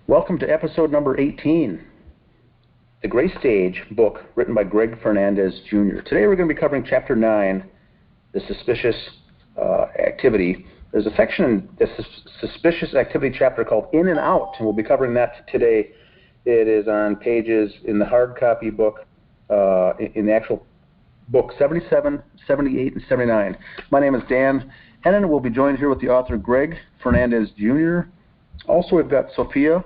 Welcome to episode number 18, The Gray Stage book written by Greg Fernandez Jr. Today we're going to be covering Chapter 9, The Suspicious Activity. There's a section in the Suspicious Activity chapter called In and Out, and we'll be covering that today. It is on pages in the hard copy book, in the actual book 77, 78, and 79. My name is Dan Hennon. We'll be joined here with the author Greg Fernandez Jr. Also, we've got Sophia,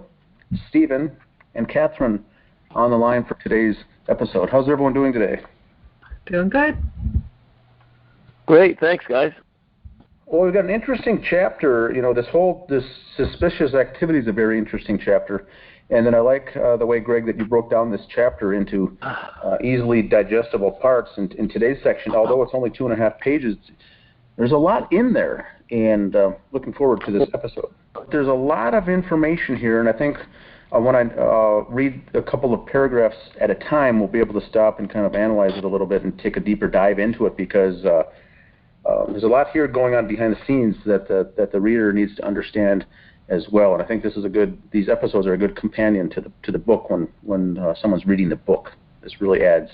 Stephen, and Catherine on the line for today's episode. How's everyone doing today? Doing good. Great, thanks, guys. Well, we've got an interesting chapter. You know, this suspicious activity is a very interesting chapter. And then I like the way, Greg, that you broke down this chapter into easily digestible parts. In today's section, although it's only 2.5 pages, there's a lot in there. And looking forward to this episode. There's a lot of information here, and I think when I read a couple of paragraphs at a time, we'll be able to stop and kind of analyze it a little bit and take a deeper dive into it, because there's a lot here going on behind the scenes that the reader needs to understand as well. And I think these episodes are a good companion to the book when someone's reading the book. This really sheds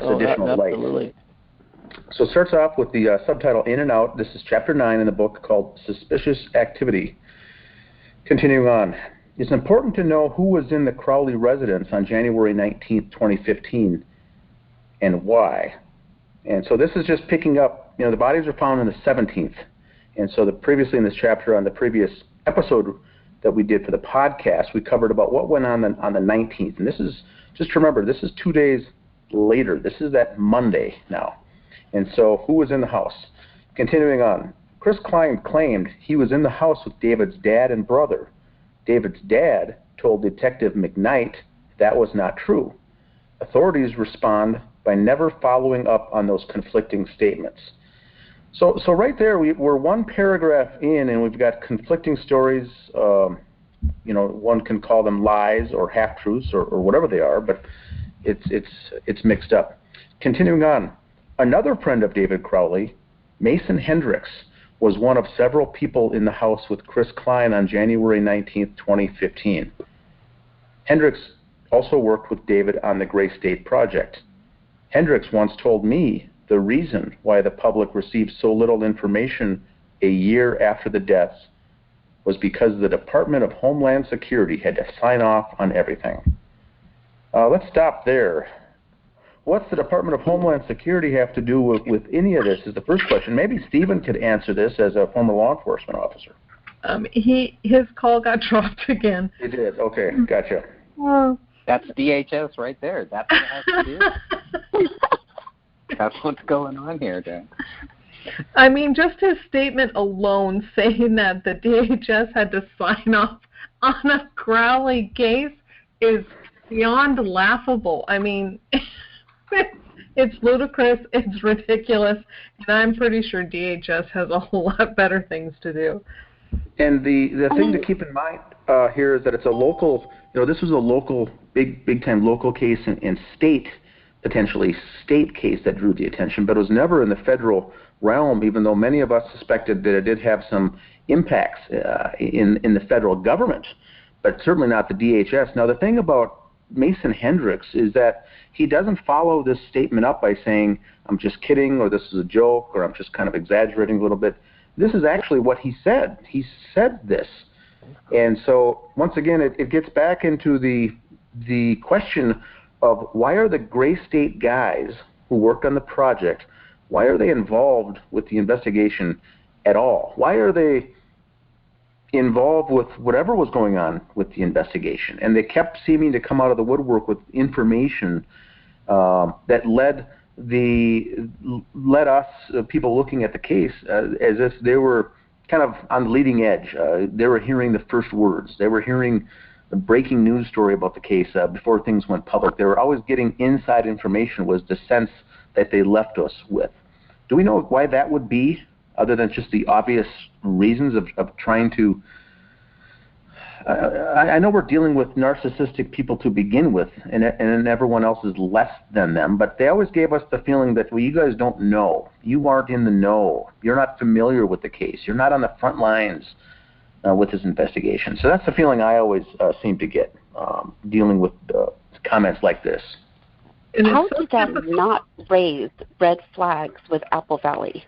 additional light. So it starts off with the subtitle In and Out. This is Chapter 9 in the book called Suspicious Activity. Continuing on. It's important to know who was in the Crowley residence on January 19th, 2015, and why. And so this is just picking up, the bodies were found on the 17th. And so previously in this chapter, on the previous episode that we did for the podcast, we covered about what went on the 19th. And this is, just remember, this is 2 days later. This is that Monday now. And so who was in the house? Continuing on. Chris Klein claimed he was in the house with David's dad and brother. David's dad told Detective McKnight that was not true. Authorities respond by never following up on those conflicting statements. So right there, we're one paragraph in, and we've got conflicting stories. One can call them lies or half-truths or whatever they are, but it's mixed up. Continuing on. Another friend of David Crowley, Mason Hendricks, was one of several people in the house with Chris Klein on January 19th, 2015. Hendricks also worked with David on the Gray State project. Hendricks once told me the reason why the public received so little information a year after the deaths was because the Department of Homeland Security had to sign off on everything. Let's stop there. What's the Department of Homeland Security have to do with any of this is the first question. Maybe Stephen could answer this as a former law enforcement officer. His call got dropped again. It did. Okay, gotcha. That's DHS right there. That's what it has to do. That's what's going on here, Dan. I mean, just his statement alone saying that the DHS had to sign off on a Crowley case is beyond laughable. I mean, it's ludicrous, it's ridiculous, and I'm pretty sure DHS has a whole lot better things to do. And the thing to keep in mind here is that it's a local, this was a local, big-time local case and potentially state case that drew the attention, but it was never in the federal realm, even though many of us suspected that it did have some impacts in the federal government, but certainly not the DHS. Now, the thing about Mason Hendricks is that he doesn't follow this statement up by saying, I'm just kidding, or this is a joke, or I'm just kind of exaggerating a little bit. This is actually what he said. He said this. And so, once again, it gets back into the question of why are the Gray State guys who worked on the project, why are they involved with the investigation at all? Why are they involved with whatever was going on with the investigation? And they kept seeming to come out of the woodwork with information that led us, people looking at the case, as if they were kind of on the leading edge. They were hearing the first words. They were hearing the breaking news story about the case before things went public. They were always getting inside information, was the sense that they left us with. Do we know why that would be, other than just the obvious reasons of trying to... I know we're dealing with narcissistic people to begin with, and everyone else is less than them, but they always gave us the feeling that, well, you guys don't know. You aren't in the know. You're not familiar with the case. You're not on the front lines. with his investigation. So that's the feeling I always seem to get dealing with comments like this. How did that not raise red flags with Apple Valley?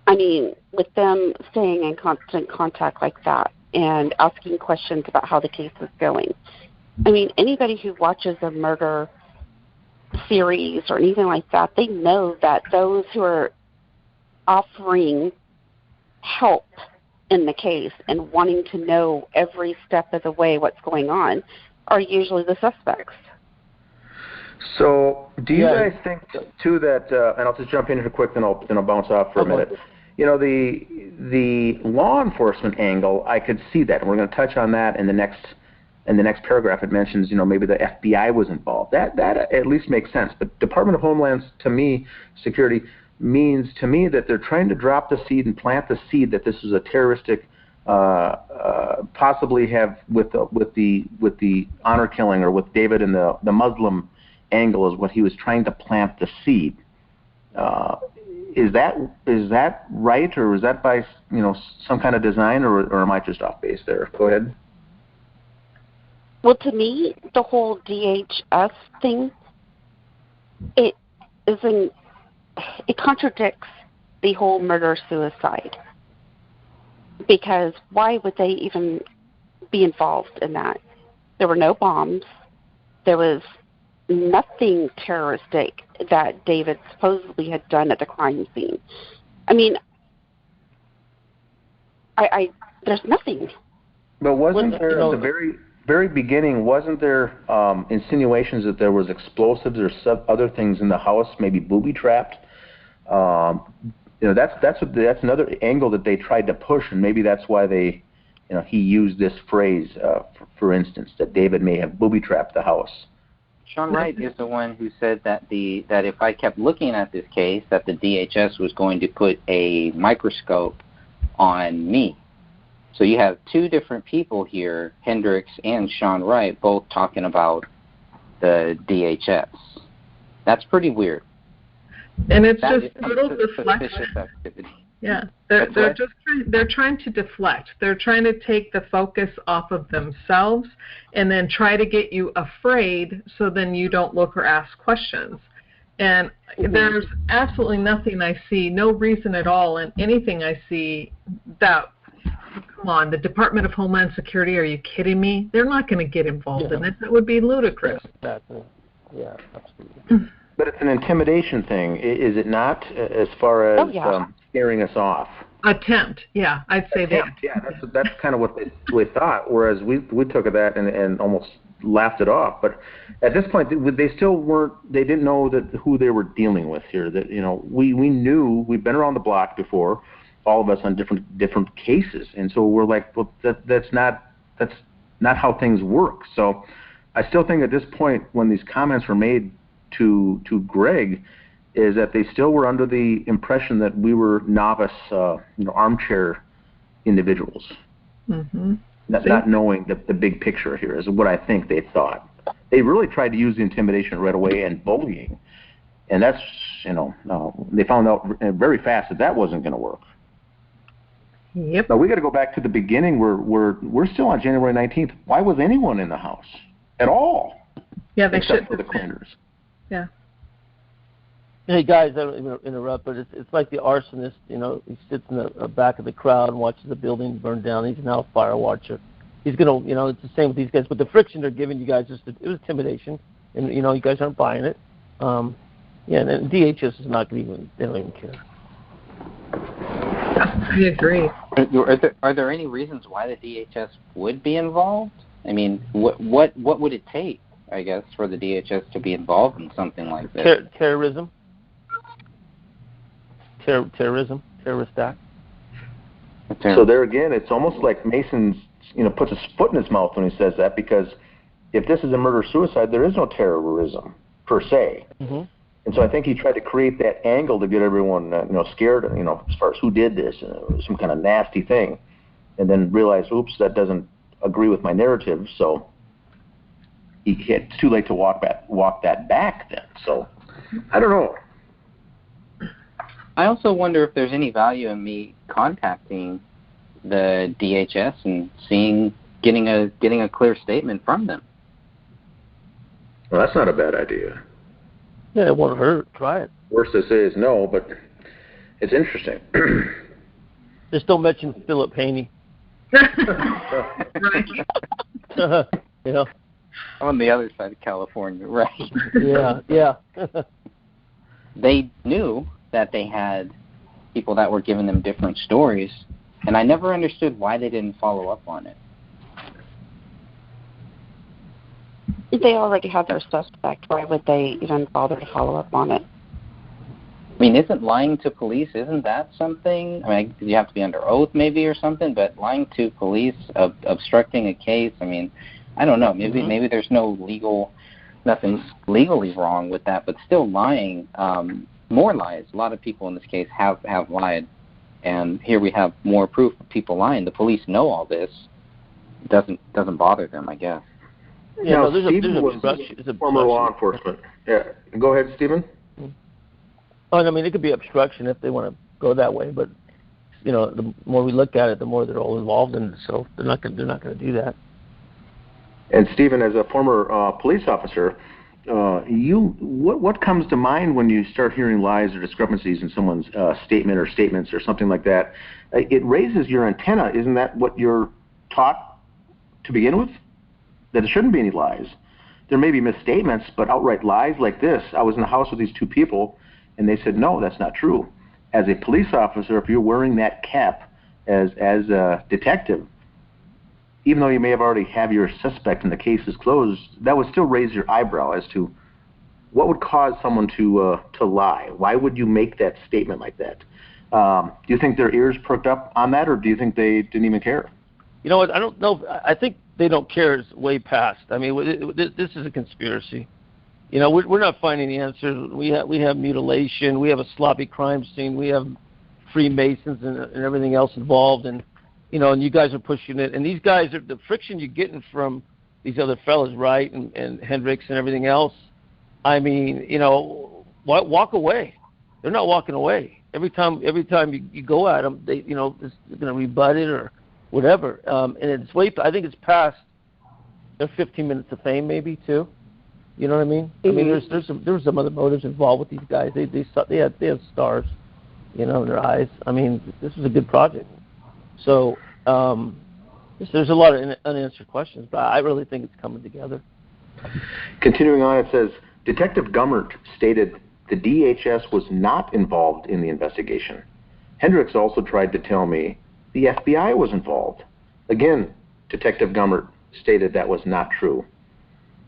I mean, with them staying in constant contact like that and asking questions about how the case is going. I mean, anybody who watches a murder series or anything like that, they know that those who are offering help in the case and wanting to know every step of the way what's going on are usually the suspects. So, do you guys think too that? And I'll just jump in here quick, then I'll bounce off for a minute. You know, the law enforcement angle, I could see that, and we're going to touch on that in the next paragraph. It mentions, you know, maybe the FBI was involved. That at least makes sense. But Department of Homeland Security means to me that they're trying to drop the seed and plant the seed that this is a terroristic, possibly have with the honor killing or with David and the Muslim angle is what he was trying to plant the seed. Is that right, or is that by, you know, some kind of design, or am I just off base there? Go ahead. Well, to me, the whole DHS thing, it contradicts the whole murder-suicide. Because why would they even be involved in that? There were no bombs. There was nothing terroristic that David supposedly had done at the crime scene. I mean, there's nothing. But wasn't there at the very beginning? Wasn't there insinuations that there was explosives or other things in the house, maybe booby trapped? You know, that's another angle that they tried to push, and maybe that's why they, you know, he used this phrase, for instance, that David may have booby trapped the house. Sean Wright is the one who said that if I kept looking at this case, that the DHS was going to put a microscope on me. So you have two different people here, Hendricks and Sean Wright, both talking about the DHS. That's pretty weird. And it's just total deflection. Activity. Yeah, they're trying to deflect. They're trying to take the focus off of themselves and then try to get you afraid so then you don't look or ask questions. And there's absolutely nothing I see, no reason at all in anything I see that, come on, the Department of Homeland Security, are you kidding me? They're not going to get involved in it. That would be ludicrous. Exactly. Yeah, absolutely. But it's an intimidation thing, is it not, as far as scaring us off? Attempt, yeah, I'd say that. Yeah, that's kind of what we thought, whereas we took that and almost laughed it off. But at this point, they still weren't, they didn't know who they were dealing with here. That, you know, we knew, we've been around the block before, all of us on different cases, and so we're like, well, that's not how things work. So I still think at this point, when these comments were made to Greg, is that they still were under the impression that we were novice, armchair individuals, not knowing the big picture here is what I think they thought. They really tried to use the intimidation right away and bullying, and that's, they found out very fast that wasn't going to work. Yep. Now we got to go back to the beginning. We're still on January 19th. Why was anyone in the house at all? Yeah, they except should for the cleaners. Yeah. Hey guys, I don't interrupt, but it's like the arsonist. He sits in the back of the crowd and watches the building burn down. He's now a fire watcher. He's gonna, it's the same with these guys. But the friction they're giving you guys it was intimidation, and you guys aren't buying it. And DHS is not gonna they don't even care. I agree. Are there any reasons why the DHS would be involved? I mean, what would it take, I guess, for the DHS to be involved in something like this? Terrorism, terrorist act. So there again, it's almost like Mason's, puts his foot in his mouth when he says that, because if this is a murder-suicide, there is no terrorism per se. Mm-hmm. And so I think he tried to create that angle to get everyone, scared, as far as who did this, some kind of nasty thing, and then realize, oops, that doesn't agree with my narrative, so it's too late to walk that back then. So I don't know. I also wonder if there's any value in me contacting the DHS and getting a clear statement from them. Well, that's not a bad idea. Yeah, it won't hurt. Try it. Worst they say is no, but it's interesting. Just don't mention Philip Haney. Right. You know. On the other side of California, right? Yeah. They knew that they had people that were giving them different stories, and I never understood why they didn't follow up on it. If they already had their suspect, why would they even bother to follow up on it? I mean, isn't lying to police, isn't that something? I mean, you have to be under oath maybe or something, but lying to police, obstructing a case, I mean, I don't know. Maybe there's nothing legally wrong with that, but still lying, more lies. A lot of people in this case have lied, and here we have more proof of people lying. The police know all this. It doesn't bother them, I guess. Yeah, now, no, there's Stephen was former law enforcement. Yeah, go ahead, Stephen. Oh, I mean, it could be obstruction if they want to go that way, but you know, the more we look at it, the more they're all involved in it. So they're not going to do that. And Stephen, as a former police officer, what comes to mind when you start hearing lies or discrepancies in someone's statement or statements or something like that? It raises your antenna. Isn't that what you're taught to begin with? That there shouldn't be any lies. There may be misstatements, but outright lies like this. I was in the house with these two people, and they said, no, that's not true. As a police officer, if you're wearing that cap as a detective, even though you may have already have your suspect and the case is closed, that would still raise your eyebrow as to what would cause someone to lie. Why would you make that statement like that? Do you think their ears perked up on that, or do you think they didn't even care? You know what? I don't know. I think they don't care. It's way past. I mean, this is a conspiracy. You know, we're not finding the answers. We have mutilation. We have a sloppy crime scene. We have Freemasons and everything else involved. And you know, and you guys are pushing it. And these guys are the friction you're getting from these other fellas, right? And Hendricks and everything else. I mean, you know, walk away. They're not walking away. Every time you go at them, they're going to rebut it or whatever. And it's I think it's past their 15 minutes of fame, maybe too. You know what I mean? Mm-hmm. I mean, there's some other motives involved with these guys. They have stars, you know, in their eyes. I mean, this was a good project. So there's a lot of unanswered questions, but I really think it's coming together. Continuing on, it says, Detective Gummert stated the DHS was not involved in the investigation. Hendricks also tried to tell me the FBI was involved. Again, Detective Gummert stated that was not true.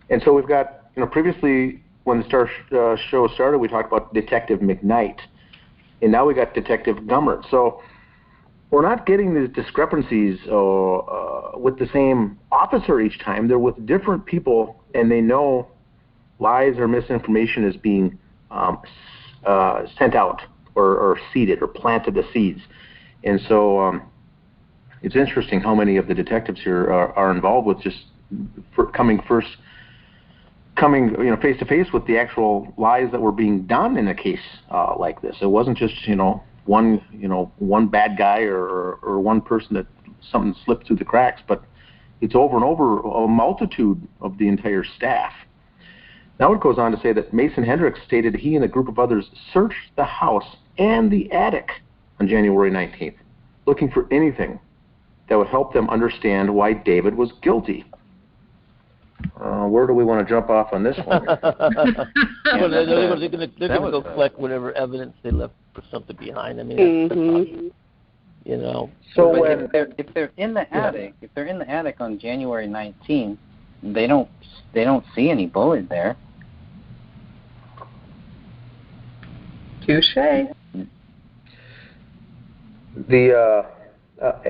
And so we've got, previously when the show started, we talked about Detective McKnight, and now we got Detective Gummert. So we're not getting these discrepancies with the same officer each time. They're with different people, and they know lies or misinformation is being sent out or seeded or planted the seeds. And so it's interesting how many of the detectives here are involved with just coming face to face with the actual lies that were being done in a case like this. It wasn't just one bad guy or one person that something slipped through the cracks, but it's over and over a multitude of the entire staff. Now it goes on to say that Mason Hendricks stated he and a group of others searched the house and the attic on January 19th, looking for anything that would help them understand why David was guilty. Where do we want to jump off on this one? They're going to go collect whatever evidence they left for something behind. I mean, So if they're in the attic, on January 19th, they don't see any bullet there. Touche.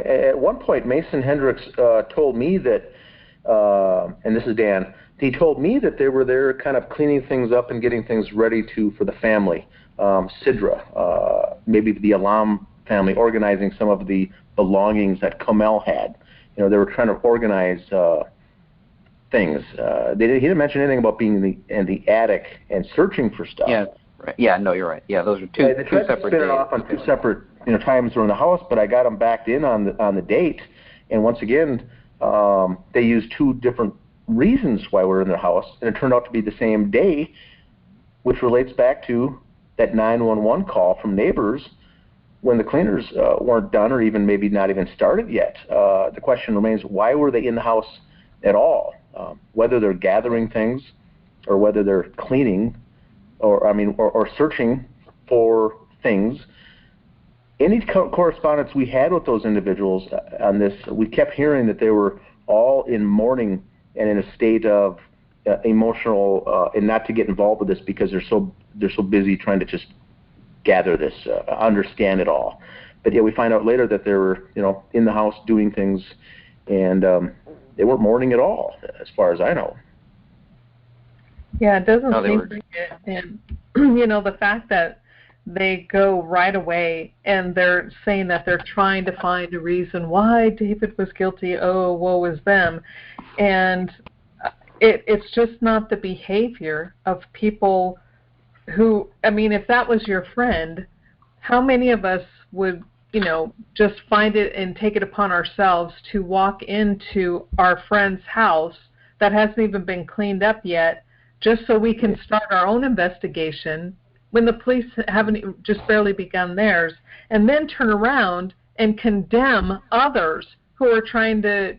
At one point, Mason Hendricks told me that, and this is Dan, he told me that they were there kind of cleaning things up and getting things ready for the family. Sidra, maybe the Alam family, organizing some of the belongings that Kamel had. They were trying to organize things. He didn't mention anything about being in the attic and searching for stuff. Yeah, right. Yeah, no, you're right. Yeah, those are two they tried separate to spin days. it off on two separate times during the house, but I got them backed in on the date, and once again, they used two different reasons why we're in the house, and it turned out to be the same day, which relates back to that 911 call from neighbors when the cleaners weren't done or even maybe not even started yet. The question remains, why were they in the house at all? Whether they're gathering things or whether they're cleaning or searching for things. Any correspondence we had with those individuals on this, we kept hearing that they were all in mourning and in a state of emotional and not to get involved with this because they're so busy trying to just gather this, understand it all. But yeah, we find out later that they were in the house doing things, and they weren't mourning at all, as far as I know. Yeah, it doesn't seem like it. And the fact that they go right away and they're saying that they're trying to find a reason why David was guilty. Oh, woe is them. And it's just not the behavior of people who, if that was your friend, how many of us would, just find it and take it upon ourselves to walk into our friend's house that hasn't even been cleaned up yet just so we can start our own investigation when the police haven't just barely begun theirs, and then turn around and condemn others who are trying to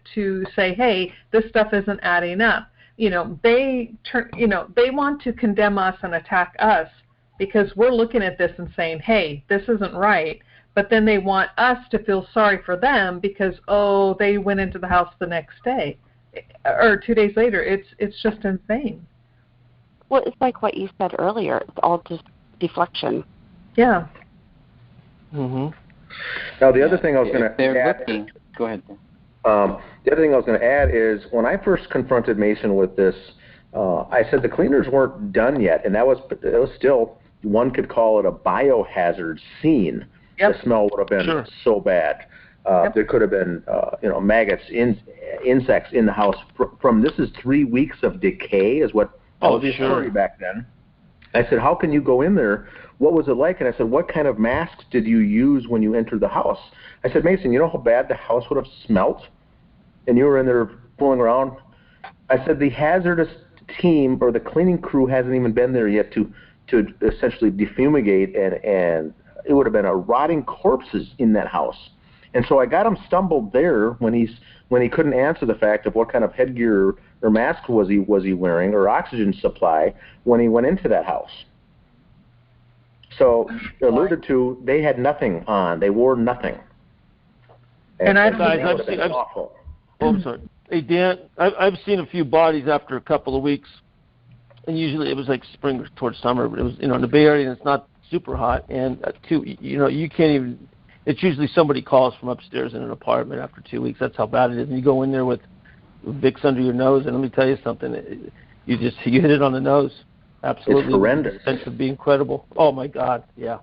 say, hey, this stuff isn't adding up. They want to condemn us and attack us because we're looking at this and saying, hey, this isn't right. But then they want us to feel sorry for them because, they went into the house the next day or 2 days later. It's just insane. Well, it's like what you said earlier. It's all just deflection. Yeah. Mhm. Now, the other thing I was going to add. Go ahead. The other thing I was going to add is when I first confronted Mason with this, I said the cleaners weren't done yet, and it was still, one could call it a biohazard scene. Yep. The smell would have been so bad. There could have been, maggots, insects in the house. This is 3 weeks of decay is what was the story back then. I said, how can you go in there? What was it like? And I said, what kind of masks did you use when you entered the house? I said, Mason, you know how bad the house would have smelt? And you were in there fooling around. I said, the hazardous team or the cleaning crew hasn't even been there yet to essentially defumigate, and it would have been a rotting corpses in that house. And so I got him stumbled there when he couldn't answer the fact of what kind of headgear or mask was he wearing or oxygen supply when he went into that house. So alluded to, they had nothing on. They wore nothing. And I've sorry. Hey Dan, I've seen a few bodies after a couple of weeks, and usually it was like spring towards summer. But it was in the Bay Area, and it's not super hot, and you can't even. It's usually somebody calls from upstairs in an apartment after 2 weeks. That's how bad it is. And you go in there with Vicks under your nose, and let me tell you something. You hit it on the nose. Absolutely. It's horrendous. The sense would be incredible. Oh my God, yeah.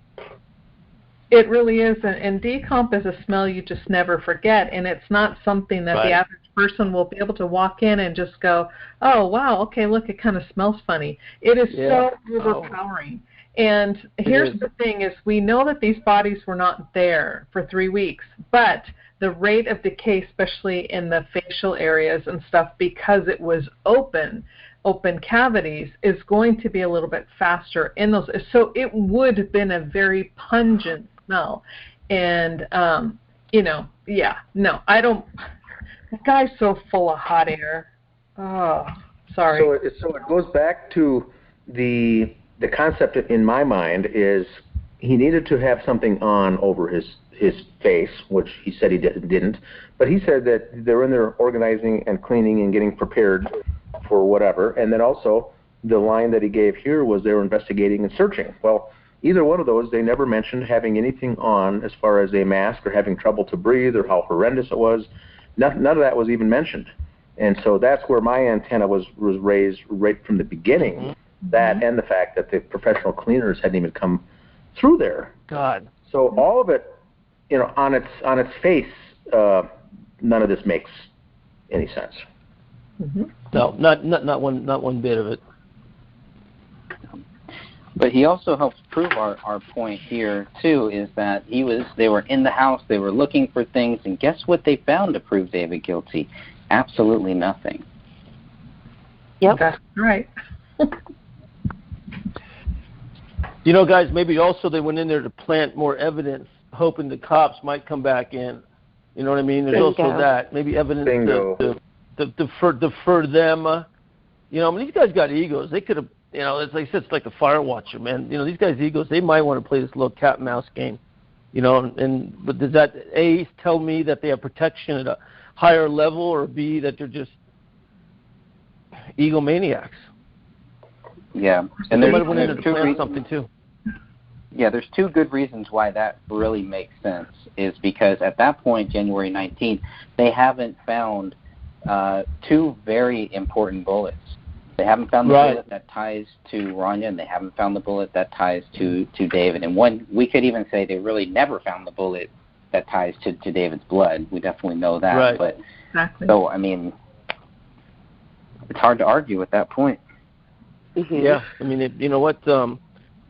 It really is, and decomp is a smell you just never forget, and it's not something that the average person will be able to walk in and just go, oh wow, okay, look, it kind of smells funny. It is so overpowering. And here's the thing is we know that these bodies were not there for 3 weeks, but the rate of decay, especially in the facial areas and stuff, because it was open cavities, is going to be a little bit faster in those. So it would have been a very pungent smell. And, I don't, the guy's so full of hot air. Oh, sorry. So it goes back to the concept in my mind is he needed to have something on over his face, which he said he didn't. But he said that they're in there organizing and cleaning and getting prepared for whatever. And then also the line that he gave here was they were investigating and searching. Well, either one of those, they never mentioned having anything on as far as a mask or having trouble to breathe or how horrendous it was. None of that was even mentioned. And so that's where my antenna was raised right from the beginning. Mm-hmm. That and the fact that the professional cleaners hadn't even come through there. God. So all of it, on its face, none of this makes any sense. Mm-hmm. No, not one bit of it. But he also helps prove our point here too, is that they were in the house, they were looking for things, and guess what they found to prove David guilty? Absolutely nothing. Yep. That's right. You know, guys, maybe also they went in there to plant more evidence, hoping the cops might come back in. You know what I mean? There's also that. Maybe evidence to defer them. You know, I mean, these guys got egos. They could have, you know, it's like I said, it's like the fire watcher, man. You know, these guys' egos, they might want to play this little cat and mouse game. You know, but does that, A, tell me that they have protection at a higher level, or B, that they're just egomaniacs? Yeah. And they might have went in there to plan something, too. Yeah, there's two good reasons why that really makes sense, is because at that point, January 19th, they haven't found two very important bullets. They haven't found the bullet that ties to Rania, and they haven't found the bullet that ties to David. And we could even say they really never found the bullet that ties to David's blood. We definitely know that. Right. But Exactly. so, I mean, it's hard to argue at that point. Mm-hmm. Yeah, I mean, you know what?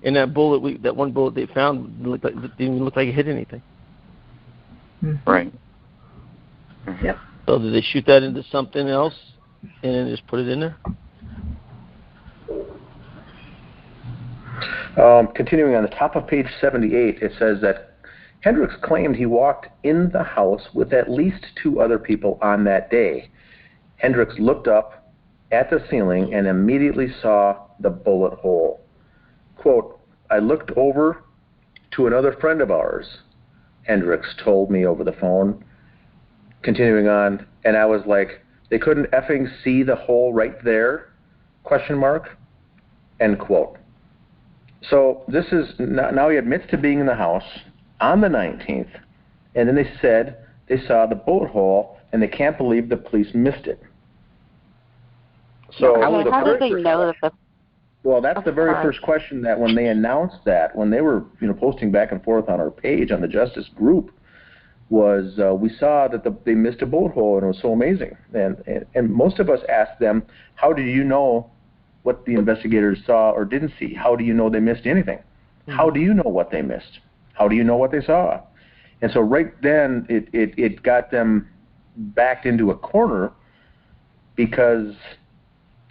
In that bullet, that one bullet they found, it didn't even look like it hit anything. Right. Yep. So did they shoot that into something else and then just put it in there? Continuing on the top of page 78, it says that Hendricks claimed he walked in the house with at least two other people on that day. Hendricks looked up at the ceiling and immediately saw the bullet hole. Quote, "I looked over to another friend of ours," Hendricks told me over the phone. Continuing on, and I was like, "They couldn't effing see the hole right there?" Question mark. End quote. So this is, now he admits to being in the house on the 19th, and then they said they saw the bullet hole, and they can't believe the police missed it. So how did they know that the... Well, that's the very first question, that when they announced that, when they were, you know, posting back and forth on our page on the Justice group, was we saw that they missed a bullet hole, and it was so amazing. And most of us asked them, how do you know what the investigators saw or didn't see? How do you know they missed anything? Mm-hmm. How do you know what they missed? How do you know what they saw? And so right then it got them backed into a corner, because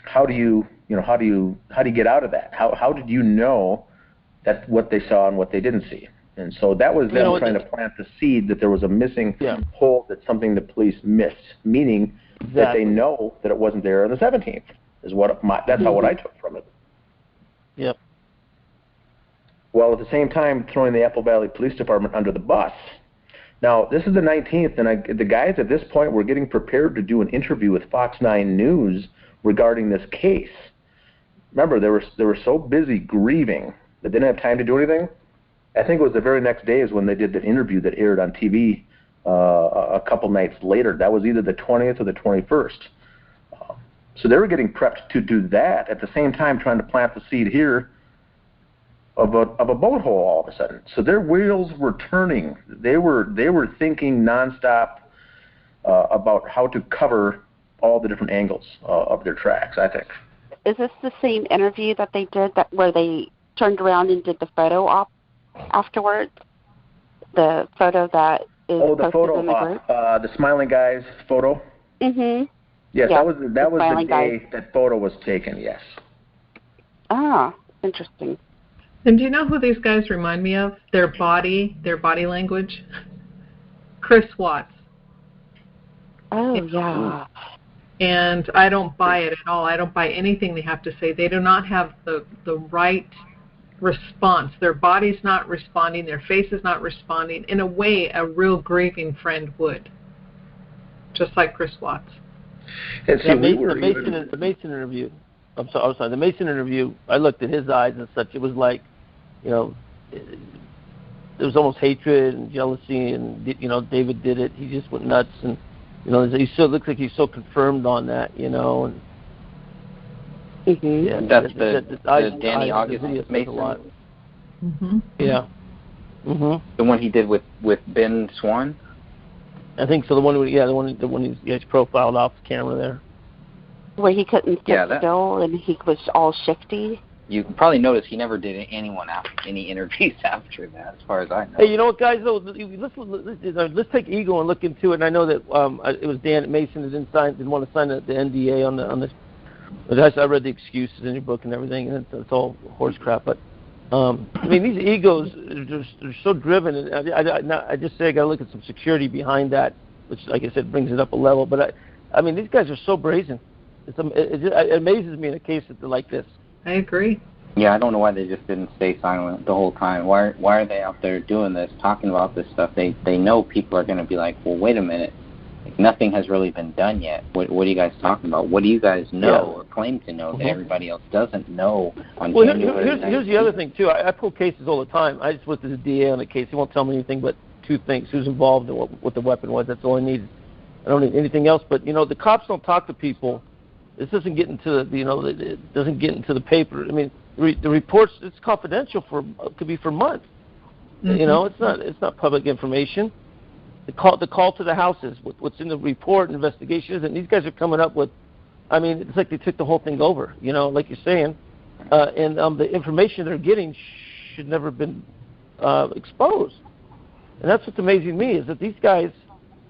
how do you get out of that? How did you know that what they saw and what they didn't see? And so that was them trying to plant the seed that there was a missing hole, that's something the police missed, meaning that they know that it wasn't there on the 17th. That's what I took from it. Yep. While at the same time throwing the Apple Valley Police Department under the bus. Now, this is the 19th, and the guys at this point were getting prepared to do an interview with Fox 9 News regarding this case. Remember, they were so busy grieving that they didn't have time to do anything. I think it was the very next day is when they did the interview that aired on TV a couple nights later. That was either the 20th or the 21st. So they were getting prepped to do that at the same time, trying to plant the seed here of a bullet hole all of a sudden. So their wheels were turning. They were thinking nonstop about how to cover all the different angles of their tracks, I think. Is this the same interview that they did where they turned around and did the photo op afterwards? The photo that is posted in the group? The smiling guy's photo? Mm-hmm. Yes, that was the day that photo was taken, yes. Ah, interesting. And do you know who these guys remind me of? Their body language? Chris Watts. Oh, yeah. And I don't buy it at all. I don't buy anything they have to say. They do not have the right response. Their body's not responding. Their face is not responding in a way a real grieving friend would. Just like Chris Watts. And see, the Mason interview. I'm sorry. The Mason interview, I looked at his eyes and such. It was like, you know, there was almost hatred and jealousy, and you know, David did it. He just went nuts, and you know, he still looks like he's so confirmed on that, you know. And mm-hmm. Yeah, that's the Danny August Mason. Mm-hmm. Yeah. Mm-hmm. The one he did with Ben Swan. I think so. The one he's profiled off camera there. Where he couldn't sit still and he was all shifty. you probably noticed he never did any interviews after that, as far as I know. Hey, you know what, guys? Though, let's take Eagle and look into it. And I know that it was Dan Mason that didn't want to sign the NDA on this. But I read the excuses in your book and everything, and it's all horse crap. But I mean, these egos, they're so driven. And I just say I got to look at some security behind that, which, like I said, brings it up a level. But I mean, these guys are so brazen. It amazes me in a case like this. I agree. Yeah, I don't know why they just didn't stay silent the whole time. Why are they out there doing this, talking about this stuff? They know people are going to be like, well, wait a minute. Like, nothing has really been done yet. What are you guys talking about? What do you guys know or claim to know that everybody else doesn't know on January 19th? Here's the other thing, too. I pull cases all the time. I just went to the DA on a case. He won't tell me anything but two things: who's involved and what the weapon was. That's all I need. I don't need anything else. But, the cops don't talk to people. This doesn't get into it doesn't get into the paper. I mean, the reports, it's confidential could be for months. Mm-hmm. It's not public information. The call to the houses, what's in the report and investigations, and these guys are coming up with, I mean, it's like they took the whole thing over, like you're saying, and the information they're getting should never have been exposed. And that's what's amazing to me is that these guys,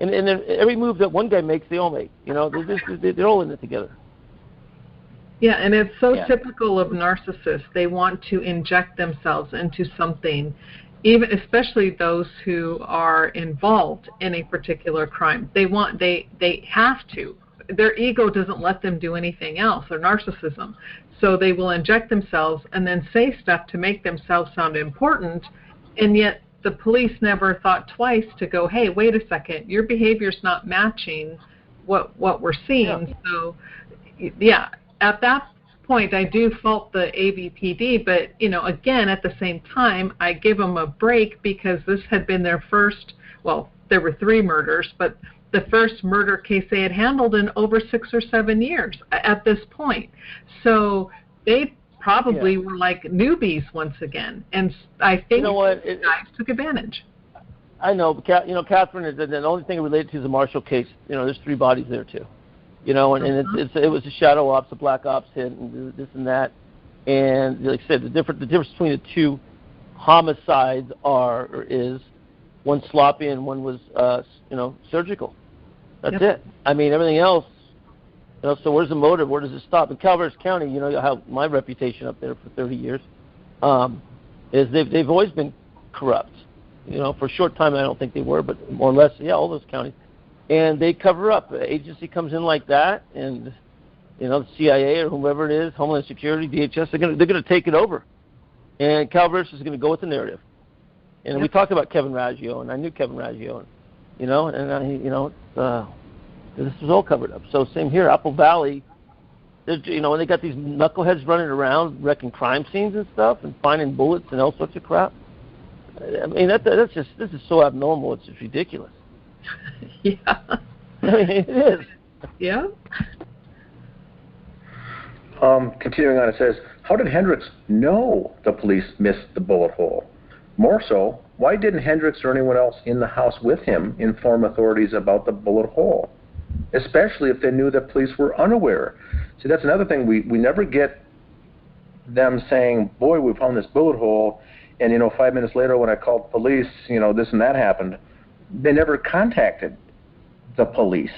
and every move that one guy makes, they all make. They're all in it together. Yeah, and it's so typical of narcissists. They want to inject themselves into something, especially those who are involved in a particular crime. They have to. Their ego doesn't let them do anything else, their narcissism. So they will inject themselves and then say stuff to make themselves sound important, and yet the police never thought twice to go, hey, wait a second, your behavior's not matching what we're seeing. Yeah. So, yeah. At that point, I do fault the AVPD, but, again, at the same time, I give them a break because this had been their first, well, there were 3 murders, but the first murder case they had handled in over 6 or 7 years at this point. So they probably were like newbies once again, and I think the guys took advantage. I know, but, Catherine, the only thing related to the Marshall case, there's 3 bodies there, too. And it was a shadow ops, a black ops hit, and this and that. And like I said, the difference between the 2 homicides is one sloppy and one was, surgical. That's it. I mean, everything else, so where's the motive? Where does it stop? In Calaveras County, how my reputation up there for 30 years, is they've always been corrupt. For a short time, I don't think they were, but more or less, all those counties. And they cover up. An agency comes in like that, and the CIA or whoever it is, Homeland Security, DHS, they're going to take it over. And Calaveras is going to go with the narrative. And we talked about Kevin Raggio, and I knew Kevin Raggio, this was all covered up. So same here, Apple Valley. And they got these knuckleheads running around wrecking crime scenes and stuff, and finding bullets and all sorts of crap. I mean, this is so abnormal. It's just ridiculous. Yeah. I mean, it is. Yeah. Continuing on, it says, how did Hendricks know the police missed the bullet hole? More so, why didn't Hendricks or anyone else in the house with him inform authorities about the bullet hole? Especially if they knew that police were unaware. See, that's another thing. We never get them saying, boy, we found this bullet hole, and, 5 minutes later when I called police, this and that happened. They never contacted the police.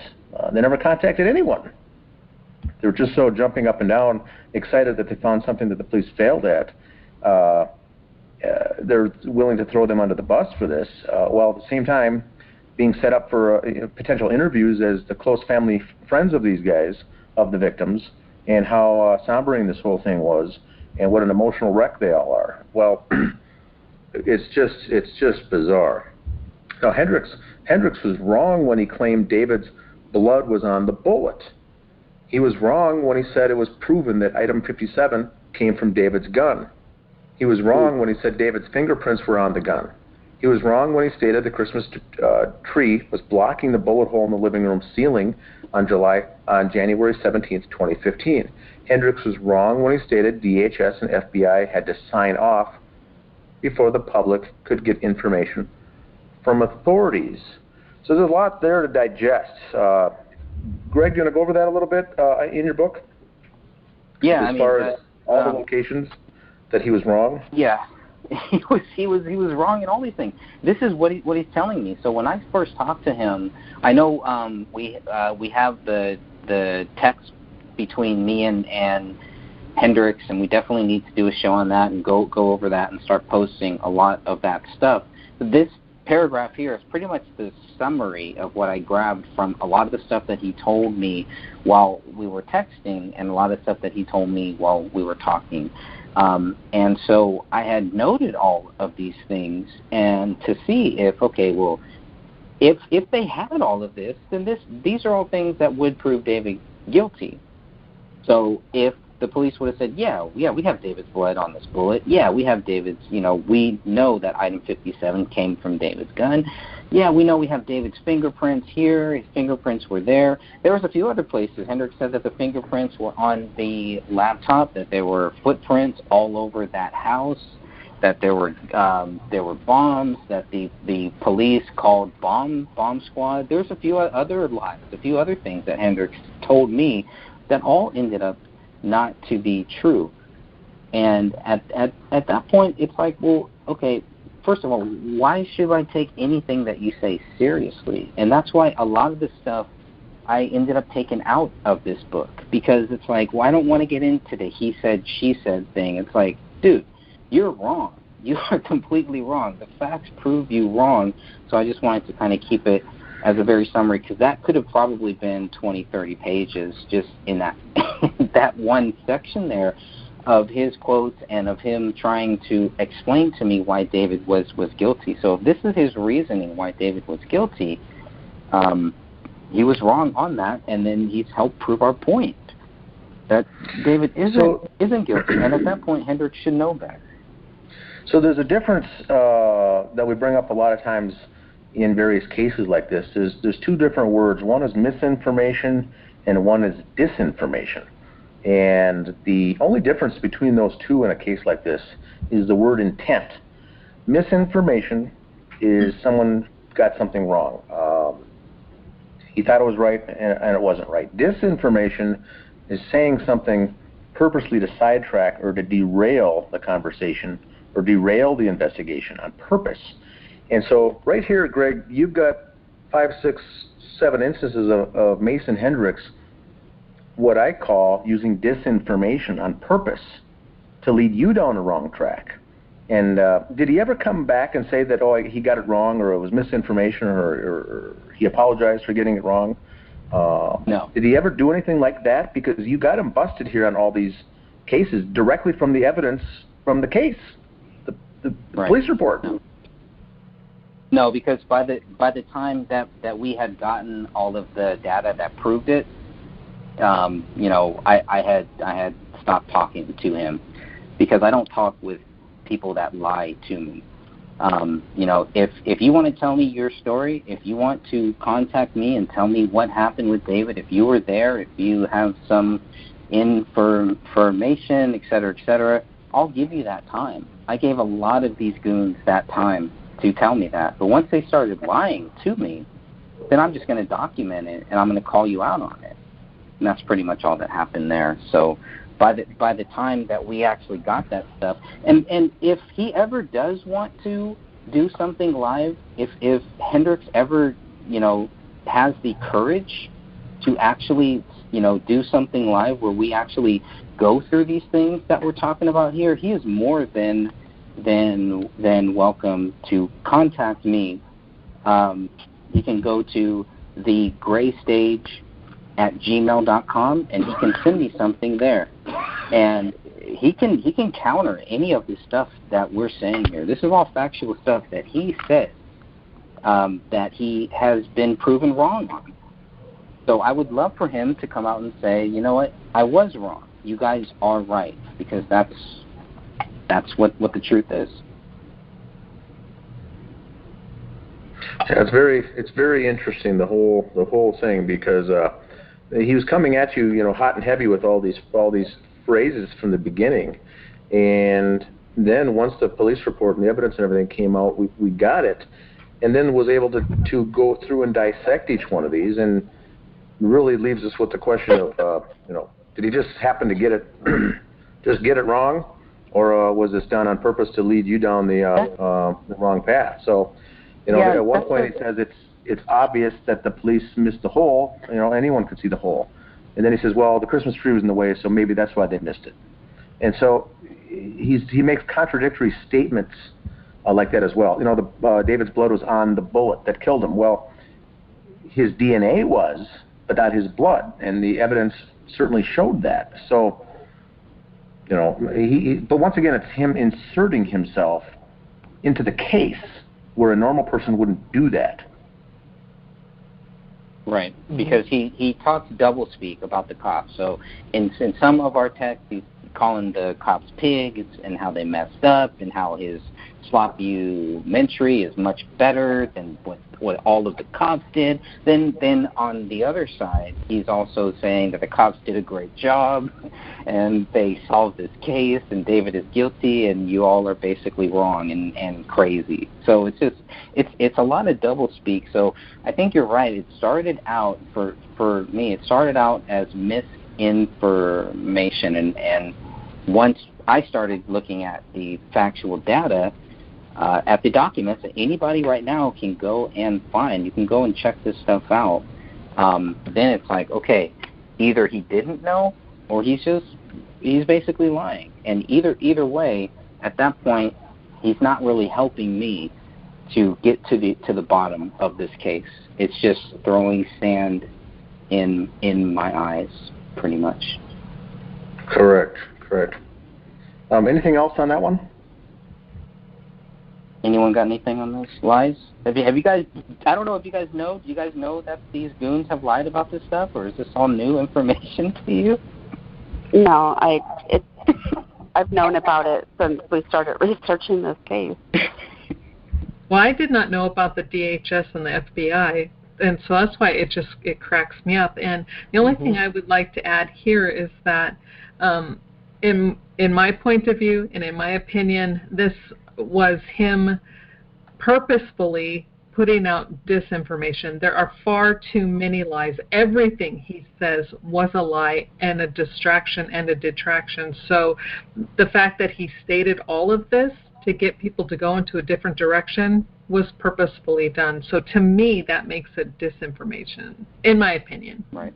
They never contacted anyone. They were just so jumping up and down, excited that they found something that the police failed at. They're willing to throw them under the bus for this, while at the same time being set up for potential interviews as the close family friends of these guys, of the victims, and how sombering this whole thing was, and what an emotional wreck they all are. Well, it's just bizarre. Now, Hendricks was wrong when he claimed David's blood was on the bullet. He was wrong when he said it was proven that item 57 came from David's gun. He was wrong when he said David's fingerprints were on the gun. He was wrong when he stated the Christmas tree was blocking the bullet hole in the living room ceiling on January 17th, 2015. Hendricks was wrong when he stated DHS and FBI had to sign off before the public could get information from authorities. So there's a lot there to digest. Greg, do you want to go over that a little bit in your book? Yeah, as far as all the locations that he was wrong? Yeah. He was wrong in all these things. This is what he's telling me. So when I first talked to him, I know we have the text between me and Hendricks, and we definitely need to do a show on that and go over that and start posting a lot of that stuff. This paragraph here is pretty much the summary of what I grabbed from a lot of the stuff that he told me while we were texting and a lot of stuff that he told me while we were talking. And so I had noted all of these things, and to see if, okay, well, if they had all of this, then these are all things that would prove David guilty. So if the police would have said, yeah, we have David's blood on this bullet. Yeah, we have David's, we know that item 57 came from David's gun. Yeah, we know we have David's fingerprints here. His fingerprints were there. There was a few other places. Hendricks said that the fingerprints were on the laptop, that there were footprints all over that house, that there were bombs, that the police called bomb squad. There's a few other lies, a few other things that Hendricks told me that all ended up not to be true. And at that point, it's like, well, okay, first of all, why should I take anything that you say seriously? And that's why a lot of this stuff I ended up taking out of this book, because it's like, well, I don't want to get into the he said, she said thing. It's like, dude, you're wrong. You are completely wrong. The facts prove you wrong. So I just wanted to kind of keep it as a very summary, because that could have probably been 20, 30 pages just in that that one section there of his quotes and of him trying to explain to me why David was guilty. So if this is his reasoning why David was guilty, he was wrong on that, and then he's helped prove our point that David isn't guilty, and at that point Hendricks should know better. So there's a difference that we bring up a lot of times in various cases like this. There's two different words. One is misinformation and one is disinformation. And the only difference between those two in a case like this is the word intent. Misinformation is someone got something wrong. He thought it was right and it wasn't right. Disinformation is saying something purposely to sidetrack or to derail the conversation or derail the investigation on purpose. And so right here, Greg, you've got 5, 6, 7 instances of Mason Hendricks, what I call using disinformation on purpose to lead you down a wrong track. And did he ever come back and say that, he got it wrong, or it was misinformation, or he apologized for getting it wrong? No. Did he ever do anything like that? Because you got him busted here on all these cases directly from the evidence from the case, the right. Police report. No, because by the time that we had gotten all of the data that proved it, I had stopped talking to him, because I don't talk with people that lie to me. If you want to tell me your story, if you want to contact me and tell me what happened with David, if you were there, if you have some information, et cetera, I'll give you that time. I gave a lot of these goons that time to tell me that. But once they started lying to me, then I'm just going to document it and I'm going to call you out on it. And that's pretty much all that happened there. So by the time that we actually got that stuff, and if he ever does want to do something live, if Hendricks ever, has the courage to actually, do something live where we actually go through these things that we're talking about here, he is more than welcome to contact me. He can go to thegraystage@gmail.com and he can send me something there, and he can counter any of the stuff that we're saying here. This is all factual stuff that he said that he has been proven wrong on. So I would love for him to come out and say, you know what, I was wrong. You guys are right, because that's what the truth is. Yeah, it's very interesting, the whole thing, because he was coming at you, hot and heavy with all these phrases from the beginning, and then once the police report and the evidence and everything came out, we got it, and then was able to go through and dissect each one of these, and really leaves us with the question of, did he just happen to get it wrong, or was this done on purpose to lead you down the wrong path? So, at one point he says it's obvious that the police missed the hole. Anyone could see the hole. And then he says, well, the Christmas tree was in the way, so maybe that's why they missed it. And so he makes contradictory statements like that as well. David's blood was on the bullet that killed him. Well, his DNA was, but not his blood, and the evidence certainly showed that. So, but once again, it's him inserting himself into the case where a normal person wouldn't do that. Right, because he talks doublespeak about the cops. So in some of our texts, he's calling the cops pigs and how they messed up and how his sloppumentary is much better than what all of the cops did. Then on the other side, he's also saying that the cops did a great job and they solved this case and David is guilty and you all are basically wrong and crazy. So it's a lot of doublespeak. So I think you're right. It started out for me. It started out as misinformation, and once I started looking at the factual data, at the documents that anybody right now can go and find. You can go and check this stuff out. Then it's like, okay, either he didn't know or he's basically lying. And either way, at that point, he's not really helping me to get to the bottom of this case. It's just throwing sand in my eyes, pretty much. Correct. Anything else on that one? Anyone got anything on those lies? Have you guys? I don't know if you guys know. Do you guys know that these goons have lied about this stuff, or is this all new information to you? No, I've known about it since we started researching this case. Well, I did not know about the DHS and the FBI, and so that's why it cracks me up. And the only thing I would like to add here is that, in my point of view and in my opinion, this was him purposefully putting out disinformation. There are far too many lies. Everything he says was a lie and a distraction and a detraction. So the fact that he stated all of this to get people to go into a different direction was purposefully done. So to me, that makes it disinformation, in my opinion. Right.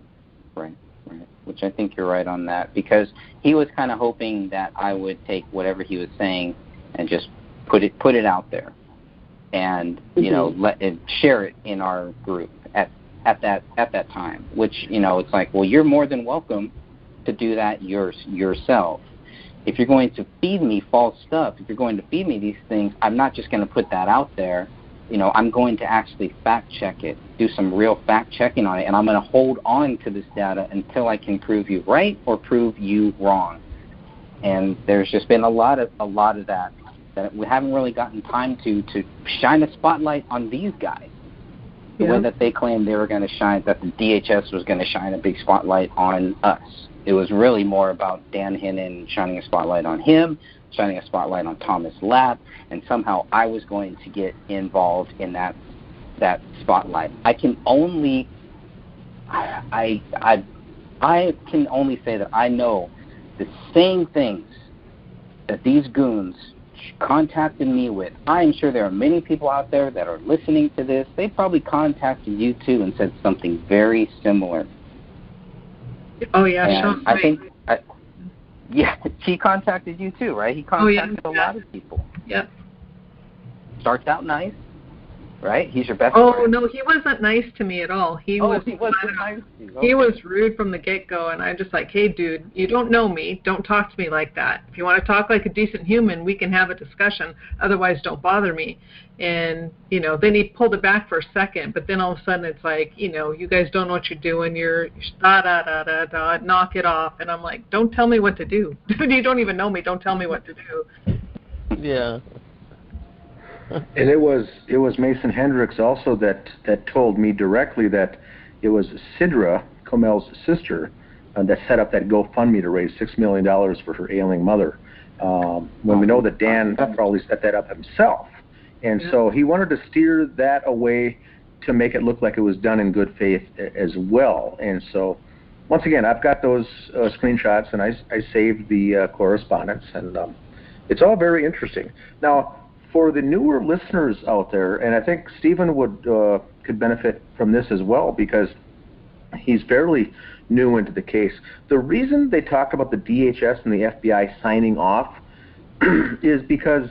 Which I think you're right on that, because he was kind of hoping that I would take whatever he was saying and just put it out there, and let it, share it in our group at that time. Which it's like, well, you're more than welcome to do that yourself. If you're going to feed me false stuff, if you're going to feed me these things, I'm not just going to put that out there. I'm going to actually fact check it, do some real fact checking on it, and I'm going to hold on to this data until I can prove you right or prove you wrong. And there's just been a lot of that we haven't really gotten time to shine a spotlight on these guys. The way that they claimed they were going to shine, that the DHS was going to shine a big spotlight on us. It was really more about Dan Hinnon shining a spotlight on him, shining a spotlight on Thomas Lapp, and somehow I was going to get involved in that spotlight. I can only say that I know the same things that these goons contacted me with. I'm sure there are many people out there that are listening to this. They probably contacted you too and said something very similar. Oh yeah, and Sean. He contacted you too, right? He contacted a lot of people. Yep. Starts out nice, right? He's your best friend. friend. No, he wasn't nice to me at all. He wasn't nice to you. Okay. He was rude from the get-go, and I'm just like, hey, dude, you don't know me. Don't talk to me like that. If you want to talk like a decent human, we can have a discussion. Otherwise, don't bother me. And, then he pulled it back for a second, but then all of a sudden it's like, you guys don't know what you're doing. You're da-da-da-da-da, knock it off. And I'm like, don't tell me what to do. You don't even know me. Don't tell me what to do. Yeah. And it was Mason Hendricks also that told me directly that it was Sidra, Comel's sister, that set up that GoFundMe to raise $6 million for her ailing mother. When we know that Dan probably set that up himself. And so he wanted to steer that away to make it look like it was done in good faith as well. And so, once again, I've got those screenshots, and I saved the correspondence. And It's all very interesting. Now, for the newer listeners out there, and I think Stephen could benefit from this as well because he's fairly new into the case. The reason they talk about the DHS and the FBI signing off is because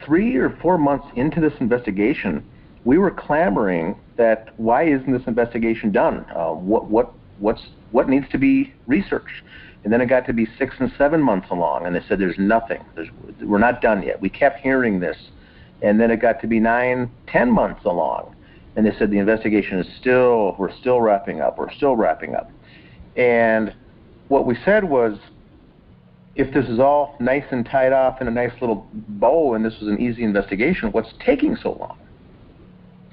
3 or 4 months into this investigation, we were clamoring that why isn't this investigation done? What needs to be researched? And then it got to be 6 and 7 months along, and they said there's nothing. We're not done yet. We kept hearing this, and then it got to be 9, 10 months along, and they said the investigation is we're still wrapping up. We're still wrapping up. And what we said was, if this is all nice and tied off in a nice little bow, and this was an easy investigation, what's taking so long?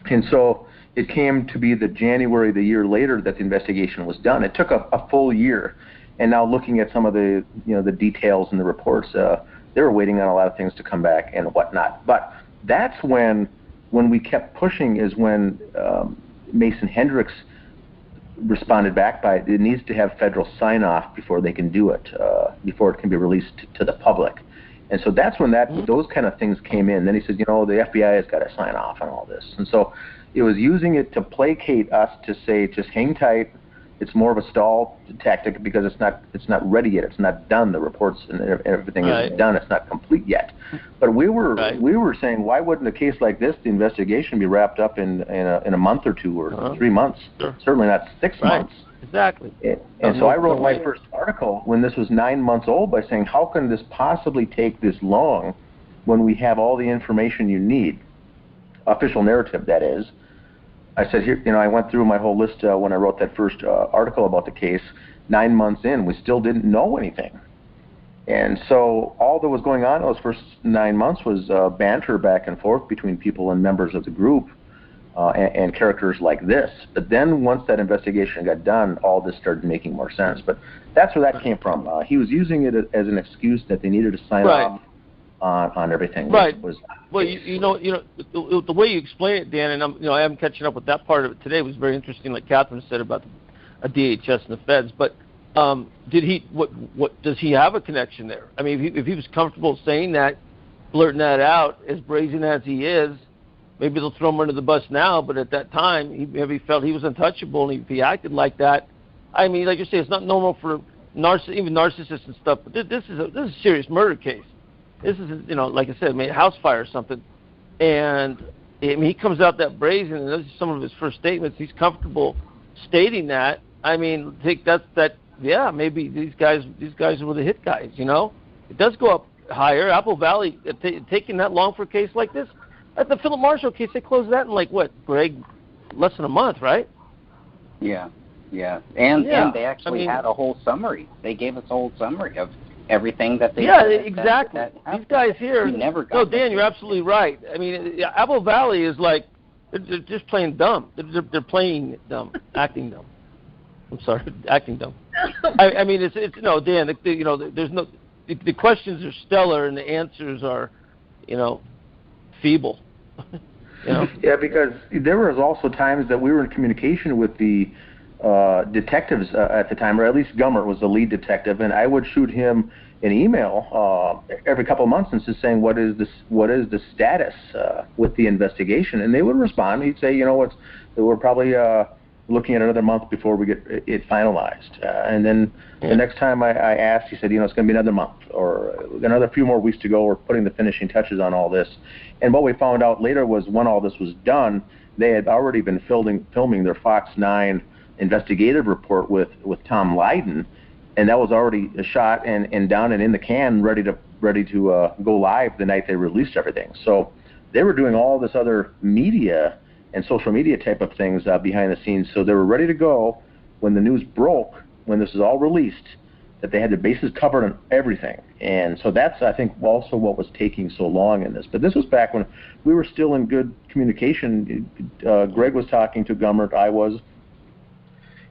And so it came to be the January the year later that the investigation was done. It took a full year. And now looking at some of the the details in the reports, they were waiting on a lot of things to come back and whatnot. But that's when we kept pushing is when Mason Hendricks responded back by it needs to have federal sign-off before they can do it, before it can be released to the public. And so that's when those kind of things came in. Then he said, the FBI has got to sign off on all this. And so it was using it to placate us to say, just hang tight. It's more of a stall tactic because it's not ready yet. It's not done. The reports and everything isn't done. It's not complete yet. But we were saying, why wouldn't a case like this, the investigation, be wrapped up in a month or 2 or 3 months? Sure. Certainly not 6 months. Exactly. And so I wrote my first article when this was 9 months old by saying, how can this possibly take this long when we have all the information you need? Official narrative, that is. I said, here, I went through my whole list when I wrote that first article about the case. 9 months in, we still didn't know anything. And so all that was going on those first 9 months was banter back and forth between people and members of the group and characters like this. But then once that investigation got done, all this started making more sense. But that's where that came from. He was using it as an excuse that they needed to sign off on everything. Right. Well, the way you explain it, Dan, and I am catching up with that part of it today, was very interesting. Like Catherine said about a DHS and the feds, but did he? What does he have a connection there? I mean, if he was comfortable saying that, blurting that out, as brazen as he is, maybe they'll throw him under the bus now. But at that time, he felt he was untouchable, and if he acted like that, I mean, like you say, it's not normal for even narcissists and stuff. But this is a serious murder case. This is, like I said, house fire or something. And he comes out that brazen, and those are some of his first statements. He's comfortable stating that. I mean, think yeah, maybe these guys were the hit guys, It does go up higher. Apple Valley, taking that long for a case like this. At the Philip Marshall case, they closed that in Greg, less than a month, right? Yeah. And they actually had a whole summary. They gave us a whole summary of everything that they did. Exactly. These guys here. Dan, you're absolutely right. I mean, Apple Valley is they're just playing dumb. They're playing dumb, acting dumb. I'm sorry, acting dumb. I mean, it's Dan. There's no. The questions are stellar and the answers are, feeble. Yeah, because there was also times that we were in communication with the detectives at the time, or at least Gummert was the lead detective, and I would shoot him an email every couple of months and just saying, what is the status with the investigation? And they would respond. He'd say, we're probably looking at another month before we get it finalized. And then the next time I asked, he said, it's going to be another month or another few more weeks to go. We're putting the finishing touches on all this. And what we found out later was when all this was done, they had already been filming their Fox 9 investigative report with Tom Lydon, and that was already shot and done and in the can, ready to go live the night they released everything. So they were doing all this other media and social media type of things behind the scenes. So they were ready to go when the news broke, when this was all released, that they had their bases covered on everything. And so that's, I think, also what was taking so long in this. But this was back when we were still in good communication. Greg was talking to Gummert, I was,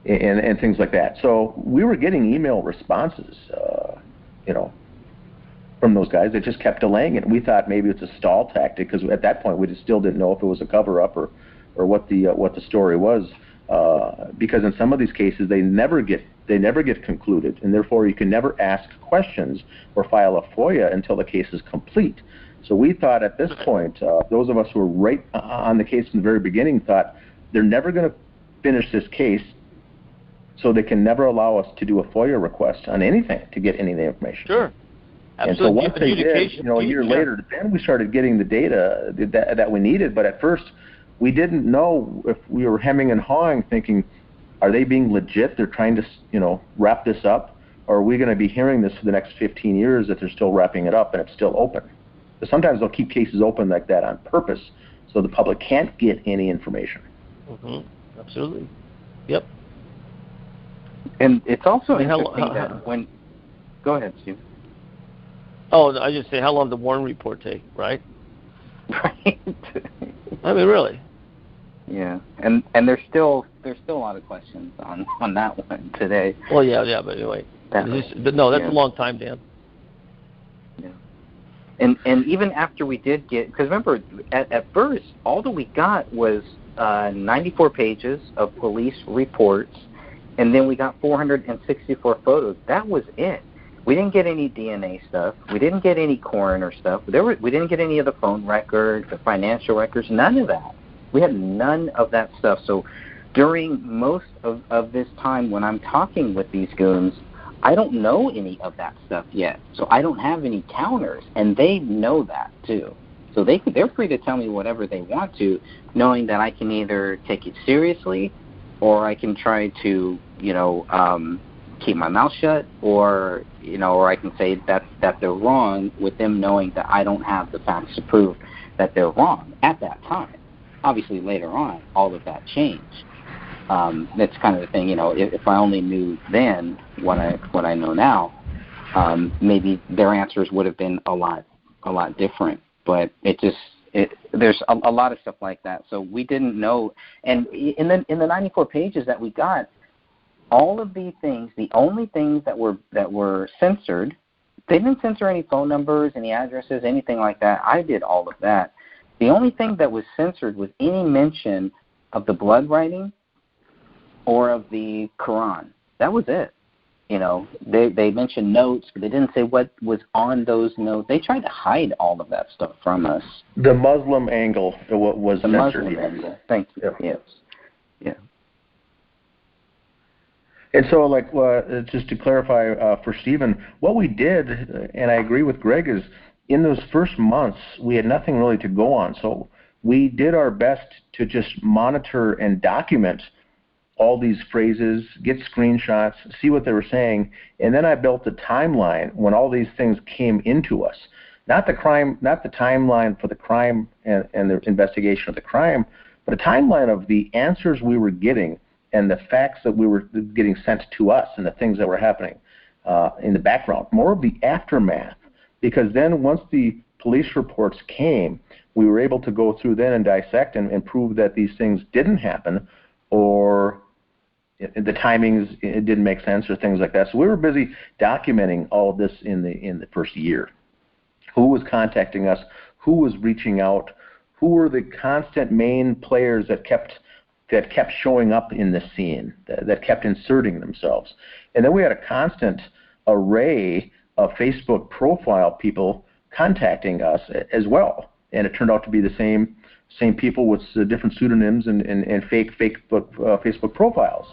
and things like that. So we were getting email responses, from those guys. They just kept delaying it. We thought maybe it's a stall tactic because at that point we just still didn't know if it was a cover-up or what the story was. because in some of these cases they never get concluded, and therefore you can never ask questions or file a FOIA until the case is complete. So we thought at this point, those of us who were right on the case in the very beginning thought they're never going to finish this case, so they can never allow us to do a FOIA request on anything to get any of the information. Sure. And so once they did, a year later, then we started getting the data that we needed. But at first, we didn't know if we were hemming and hawing, thinking, are they being legit? They're trying to, wrap this up, or are we going to be hearing this for the next 15 years that they're still wrapping it up and it's still open? But sometimes they'll keep cases open like that on purpose, so the public can't get any information. Mm-hmm. Absolutely. Yep. And it's also interesting that when... Go ahead, Steve. Oh, I just say, how long did the Warren report take, right? Right. I mean, really. Yeah, and there's still a lot of questions on that one today. Well, yeah, but anyway. That's a long time, Dan. Yeah. And even after we did get, because remember, at first, all that we got was 94 pages of police reports, and then we got 464 photos. That was it. We didn't get any DNA stuff. We didn't get any coroner stuff. We didn't get any of the phone records, the financial records, none of that. We had none of that stuff. So during most of this time when I'm talking with these goons, I don't know any of that stuff yet. So I don't have any counters, and they know that too. So they're free to tell me whatever they want to, knowing that I can either take it seriously or I can try to, keep my mouth shut, or I can say that they're wrong with them knowing that I don't have the facts to prove that they're wrong at that time. Obviously, later on, all of that changed. That's kind of the thing, if I only knew then what I know now, maybe their answers would have been a lot different. But there's a lot of stuff like that. So we didn't know. And in the 94 pages that we got, all of these things, the only things that were censored, they didn't censor any phone numbers, any addresses, anything like that. I did all of that. The only thing that was censored was any mention of the blood writing or of the Quran. That was it. They mentioned notes, but they didn't say what was on those notes. They tried to hide all of that stuff from us. The Muslim angle was the censored. Muslim angle. Thank you. Yeah. Yes. Yeah. And so, just to clarify for Stephen, what we did, and I agree with Greg, is in those first months, we had nothing really to go on. So we did our best to just monitor and document all these phrases, get screenshots, see what they were saying, and then I built a timeline when all these things came into us. Not the timeline for the crime and the investigation of the crime, but a timeline of the answers we were getting and the facts that we were getting sent to us and the things that were happening in the background. More of the aftermath, because then once the police reports came, we were able to go through then and dissect and prove that these things didn't happen, or the timings, it didn't make sense, or things like that. So we were busy documenting all of this in the first year. Who was contacting us? Who was reaching out? Who were the constant main players that kept showing up in the scene, that kept inserting themselves? And then we had a constant array of Facebook profile people contacting us as well. And it turned out to be the same people with different pseudonyms and fake Facebook profiles.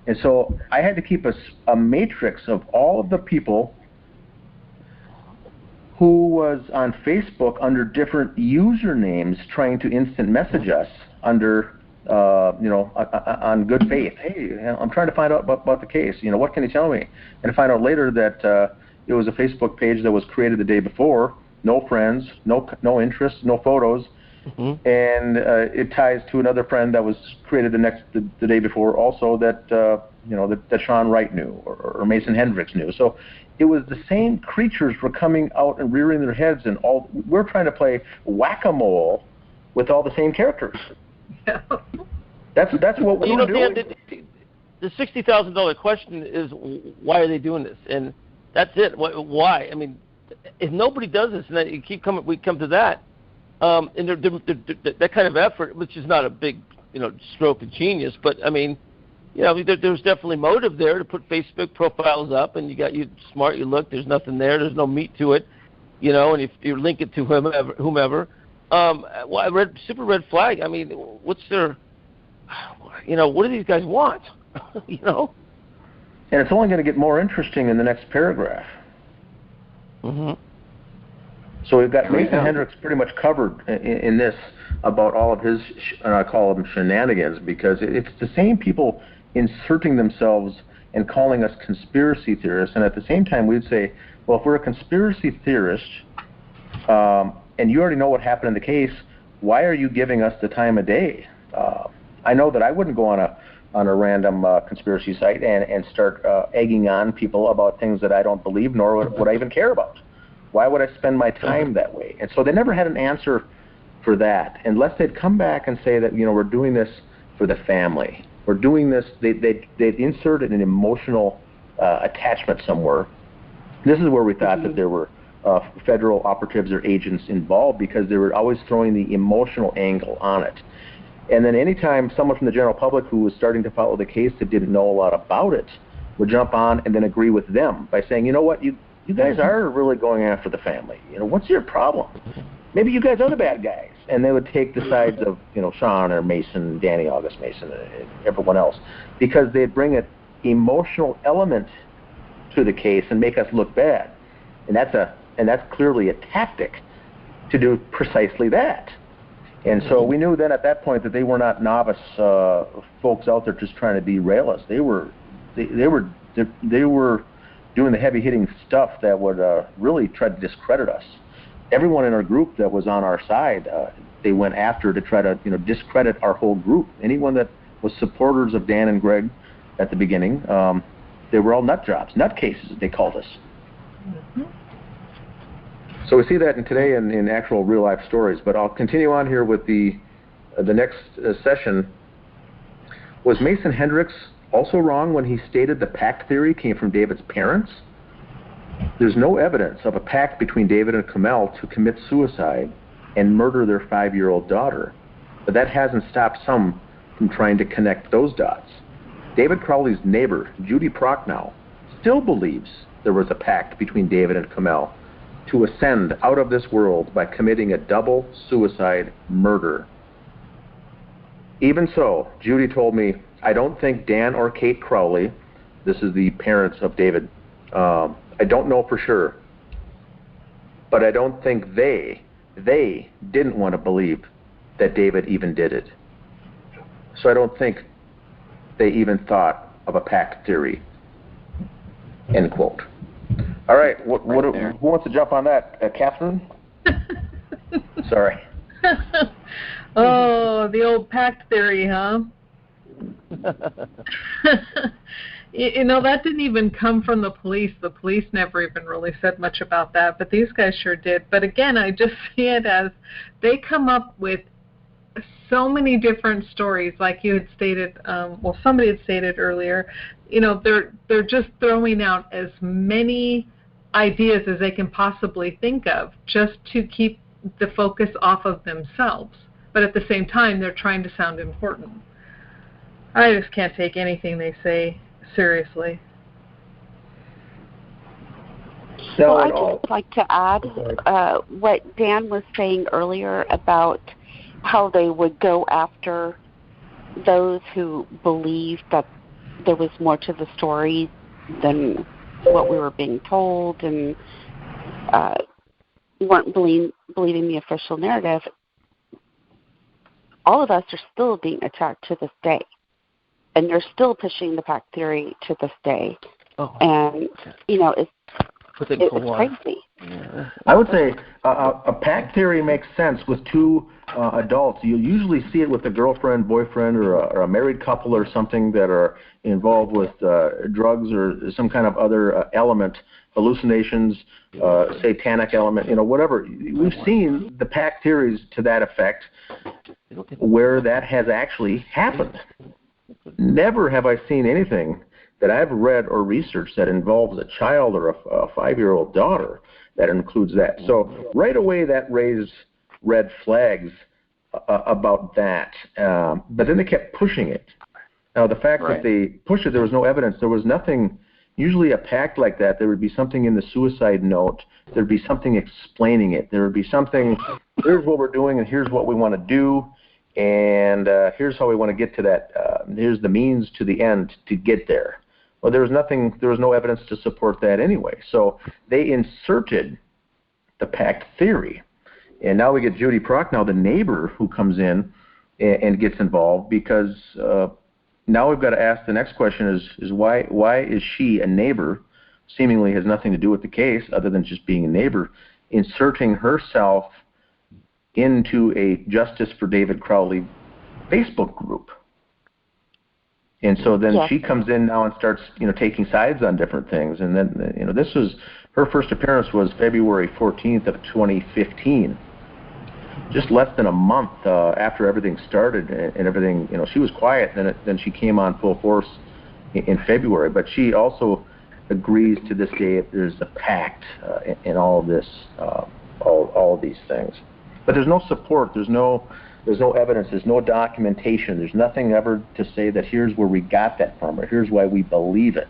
And so I had to keep a matrix of all of the people who was on Facebook under different usernames trying to instant message us under, on good faith. Hey, I'm trying to find out about the case. What can you tell me? And to find out later that it was a Facebook page that was created the day before, no friends, no interests, no photos, and it ties to another friend that was created the day before also that that Sean Wright knew or Mason Hendricks knew. So it was the same creatures were coming out and rearing their heads, and we're trying to play whack-a-mole with all the same characters. Yeah. That's what we were doing. The $60,000 question is, why are they doing this? And that's it. Why? I mean, if nobody does this, and we come to that, and that kind of effort, which is not a big stroke of genius. But I mean, there's definitely motive there to put Facebook profiles up, and you're smart, you look, there's nothing there, there's no meat to it, and if you link it to whomever. Super red flag. I mean, what's their, what do these guys want? And it's only going to get more interesting in the next paragraph. Mm-hmm. So we've got Mason Hendricks pretty much covered in this about all of his, and I call them shenanigans, because it's the same people inserting themselves and calling us conspiracy theorists, and at the same time we'd say, well, if we're a conspiracy theorist, and you already know what happened in the case, why are you giving us the time of day? I know that I wouldn't go on a random conspiracy site and start egging on people about things that I don't believe, nor would I even care about. Why would I spend my time that way? And so they never had an answer for that, unless they'd come back and say that, we're doing this for the family. We're doing this, they'd inserted an emotional attachment somewhere. This is where we thought that there were federal operatives or agents involved, because they were always throwing the emotional angle on it. And then anytime someone from the general public who was starting to follow the case that didn't know a lot about it would jump on and then agree with them by saying, you know what, you guys are really going after the family. What's your problem? Maybe you guys are the bad guys. And they would take the sides of, Sean or Mason, Danny August Mason, and everyone else, because they'd bring an emotional element to the case and make us look bad. And that's clearly a tactic to do precisely that. And so we knew then at that point that they were not novice folks out there just trying to derail us. They were doing the heavy hitting stuff that would really try to discredit us. Everyone in our group that was on our side, they went after to try to discredit our whole group. Anyone that was supporters of Dan and Greg at the beginning, they were all nut jobs, nut cases they called us. Mm-hmm. So we see that today in actual real life stories. But I'll continue on here with the next session. Was Mason Hendricks also wrong when he stated the pact theory came from David's parents? There's no evidence of a pact between David and Kamel to commit suicide and murder their 5-year-old daughter. But that hasn't stopped some from trying to connect those dots. David Crowley's neighbor, Judy Prochnow, still believes there was a pact between David and Kamel to ascend out of this world by committing a double suicide murder. Even so, Judy told me, I don't think Dan or Kate Crowley, this is the parents of David, I don't know for sure, but I don't think they didn't want to believe that David even did it. So I don't think they even thought of a pact theory, end quote. All right, who wants to jump on that? Catherine? Sorry. Oh, the old pact theory, huh? That didn't even come from the police. The police never even really said much about that, but these guys sure did. But again, I just see it as they come up with so many different stories, like you had stated, somebody had stated earlier. They're just throwing out as many ideas as they can possibly think of just to keep the focus off of themselves. But at the same time, they're trying to sound important. I just can't take anything they say seriously. So I'd just like to add what Dan was saying earlier about how they would go after those who believed that there was more to the story than what we were being told and weren't believing the official narrative. All of us are still being attacked to this day. And they're still pushing the pact theory to this day. Oh. And, it's crazy. Yeah. I would say a pact theory makes sense with two adults. You usually see it with a girlfriend, boyfriend, or a married couple or something that are involved with drugs or some kind of other element, hallucinations, satanic element, whatever. We've seen the pact theories to that effect where that has actually happened. Never have I seen anything that I've read or researched that involves a child or a 5-year-old daughter that includes that. So right away that raised red flags about that. But then they kept pushing it. Now, the fact that they pushed it, there was no evidence. There was nothing. Usually a pact like that, there would be something in the suicide note. There would be something explaining it. There would be something, here's what we're doing and here's what we want to do, and here's how we want to get to that. Here's the means to the end to get there. Well, there was nothing. There was no evidence to support that anyway. So they inserted the pact theory. And now we get Judy Prochnow, the neighbor, who comes in and gets involved because now we've got to ask the next question is why is she, a neighbor, seemingly has nothing to do with the case other than just being a neighbor, inserting herself into a Justice for David Crowley Facebook group. And so then she comes in now and starts, taking sides on different things. And then, this was, her first appearance was February 14th of 2015. Just less than a month after everything started and everything, she was quiet. Then she came on full force in February. But she also agrees to this day there's a pact in all of this, all of these things. But there's no support. There's no evidence. There's no documentation. There's nothing ever to say that here's where we got that from or here's why we believe it.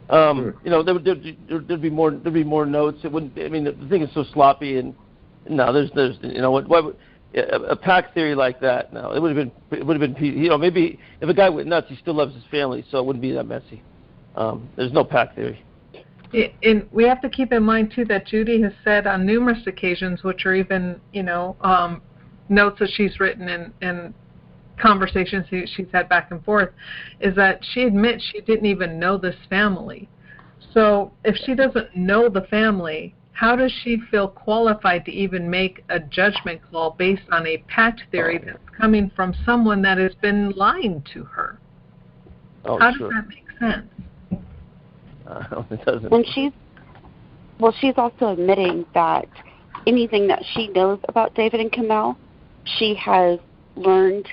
There'd be more notes. It wouldn't. I mean, the thing is so sloppy and. No, there's a pack theory like that. No, it would have been maybe if a guy went nuts, he still loves his family, so it wouldn't be that messy. There's no pack theory. And we have to keep in mind too that Judy has said on numerous occasions, which are even notes that she's written and conversations she's had back and forth, is that she admits she didn't even know this family. So if she doesn't know the family, how does she feel qualified to even make a judgment call based on a pact theory that's coming from someone that has been lying to her? How does that make sense? It doesn't. And she's also admitting that anything that she knows about David and Kamel, she has learned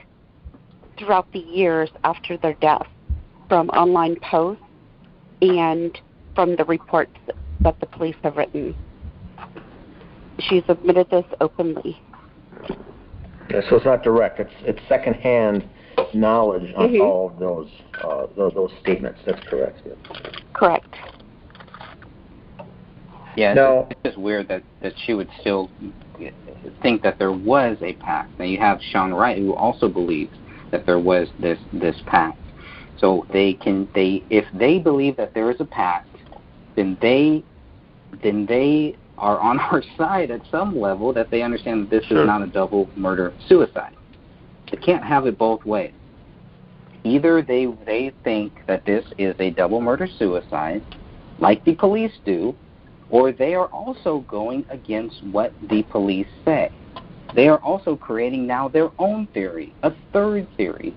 throughout the years after their death from online posts and from the reports that the police have written. She's admitted this openly. Yeah, so it's not direct. It's secondhand knowledge on all of those statements. That's correct. Yeah. Correct. Yeah, now, it's just weird that she would still think that there was a pact. Now you have Sean Wright, who also believes that there was this pact. So if they believe that there is a pact, then they are on our side at some level, that they understand that this is not a double murder suicide. They can't have it both ways. Either they think that this is a double murder suicide, like the police do, or they are also going against what the police say. They are also creating now their own theory, a third theory,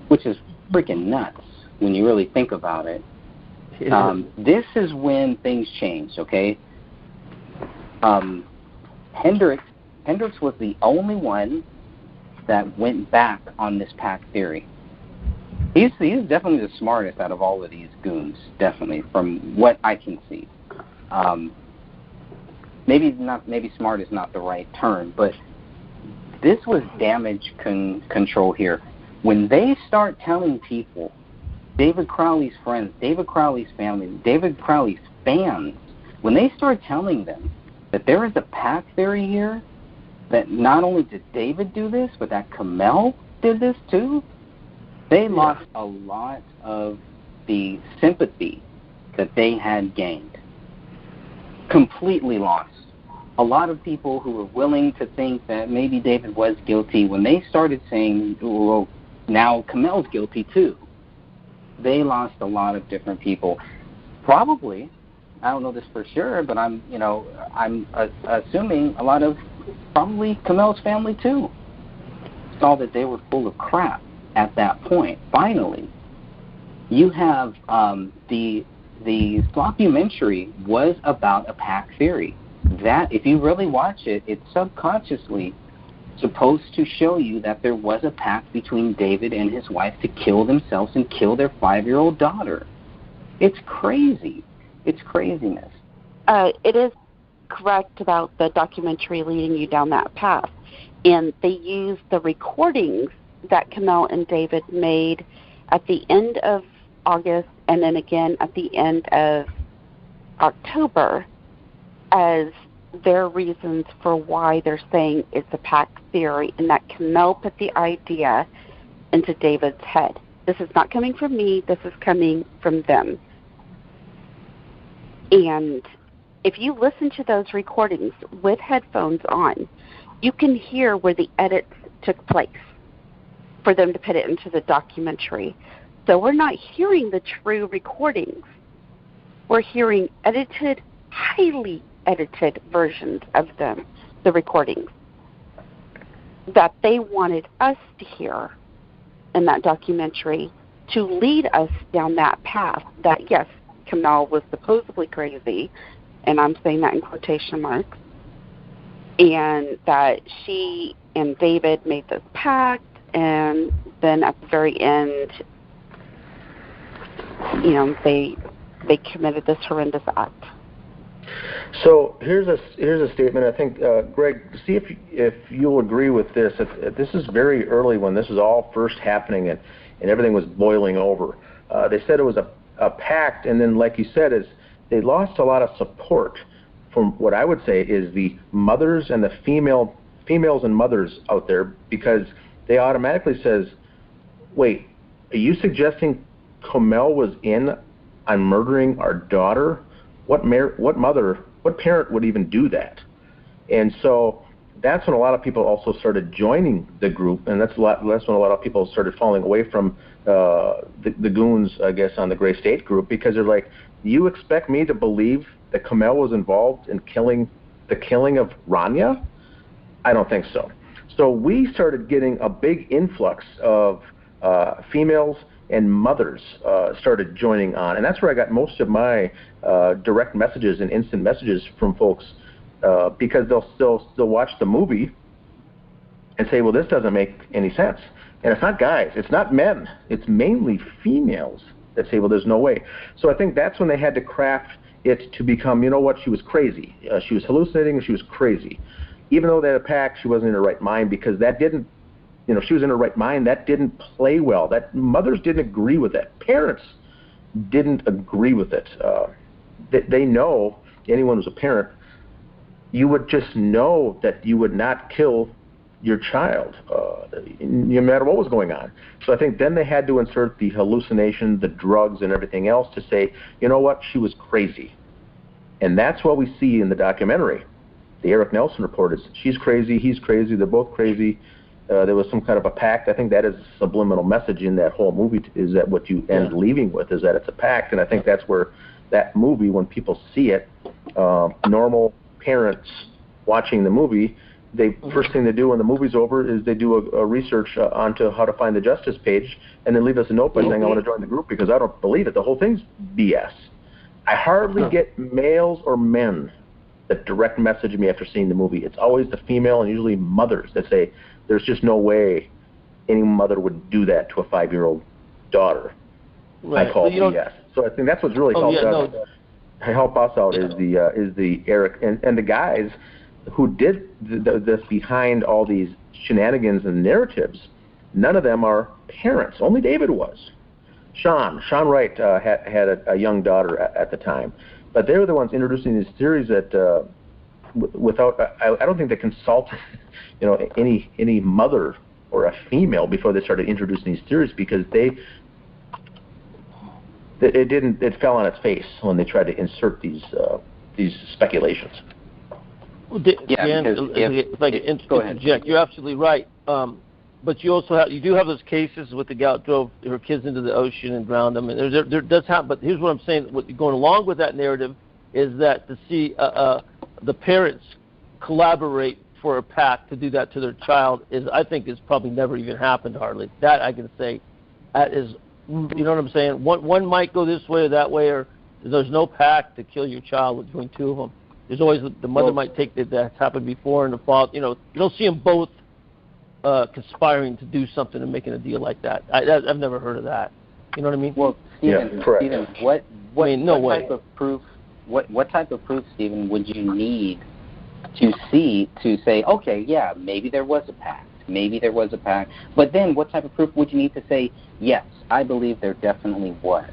which is freaking nuts when you really think about it. This is when things change, okay? Hendricks was the only one that went back on this pack theory. He's definitely the smartest out of all of these goons, definitely, from what I can see. Maybe smart is not the right term, but this was damage control here. When they start telling people, David Crowley's friends, David Crowley's family, David Crowley's fans, when they start telling them that there is a pack theory here, that not only did David do this, but that Kamel did this too, they lost a lot of the sympathy that they had gained. Completely lost. A lot of people who were willing to think that maybe David was guilty, when they started saying, well, now Kamel's guilty too, they lost a lot of different people. Probably, I don't know this for sure, but I'm assuming a lot of probably Kamel's family too saw that they were full of crap at that point. Finally, you have the sloppumentary was about a pack theory. That, if you really watch it, it's subconsciously supposed to show you that there was a pact between David and his wife to kill themselves and kill their 5-year-old daughter. It's crazy. It's craziness. It is correct about the documentary leading you down that path. And they used the recordings that Kamel and David made at the end of August and then again at the end of October as their reasons for why they're saying it's a pack theory, and that Kamel put the idea into David's head. This is not coming from me. This is coming from them. And if you listen to those recordings with headphones on, you can hear where the edits took place for them to put it into the documentary. So we're not hearing the true recordings. We're hearing edited, highly edited versions of them, the recordings, that they wanted us to hear in that documentary to lead us down that path that, yes, Kamel was supposedly crazy, and I'm saying that in quotation marks, and that she and David made this pact, and then at the very end, you know, they committed this horrendous act. So here's a statement. I think, Greg, see if you'll agree with this. This is very early when this was all first happening and everything was boiling over. They said it was a pact, and then, like you said, is they lost a lot of support from what I would say is the mothers and the females and mothers out there, because they automatically says, wait, are you suggesting Kamel was in on murdering our daughter? What mother, what parent would even do that? And so that's when a lot of people also started joining the group, and that's when a lot of people started falling away from the goons, I guess, on the Gray State group, because they're like, you expect me to believe that Kamel was involved in the killing of Rania? I don't think so. So we started getting a big influx of females and mothers started joining on, and that's where I got most of my direct messages and instant messages from folks, because they'll still watch the movie and say, well, this doesn't make any sense. And it's not guys, it's not men, it's mainly females that say, well, there's no way. So I think that's when they had to craft it to become, you know what, she was crazy. She was hallucinating, she was crazy. Even though they had a pact, she wasn't in her right mind, because that didn't, you know, she was in her right mind, that didn't play well. That mothers didn't agree with that. Parents didn't agree with it. They know, anyone who's a parent, you would just know that you would not kill your child, no matter what was going on. So I think then they had to insert the hallucination, the drugs, and everything else to say, you know what, she was crazy. And that's what we see in the documentary. The Eric Nelson report is, she's crazy, he's crazy, they're both crazy. There was some kind of a pact. I think that is a subliminal message in that whole movie, is that what you end leaving with is that it's a pact. And I think that's where that movie, when people see it, normal parents watching the movie, first thing they do when the movie's over is they do a research onto how to find the justice page, and then leave us a note by saying, I want to join the group because I don't believe it. The whole thing's BS. I hardly get males or men that direct message me after seeing the movie. It's always the female and usually mothers that say, there's just no way any mother would do that to a 5-year-old daughter. Right. I call BS. So I think that's what's really help us out is the Eric and the guys who did this behind all these shenanigans and narratives. None of them are parents. Only David was. Sean Wright had a young daughter at the time, but they were the ones introducing these theories that without I don't think they consulted any mother or a female before they started introducing these theories, because it fell on its face when they tried to insert these speculations. Well, Dan, if I can interject, you're absolutely right. But you also you do have those cases with the gal that drove her kids into the ocean and drowned them. And there does happen. But here's what I'm saying: going along with that narrative is that to see the parents collaborate for a pact to do that to their child I think is probably never even happened hardly. That I can say, that is, you know what I'm saying? One might go this way or that way, or there's no pact to kill your child between two of them. There's always the mother might take that's happened before, and the father. You don't see them both conspiring to do something and making a deal like that. I've never heard of that. You know what I mean? Well, Stephen, what type of proof? What type of proof, Stephen, would you need to say, okay, yeah, maybe there was a pact. Maybe there was a pact. But then what type of proof would you need to say, yes, I believe there definitely was?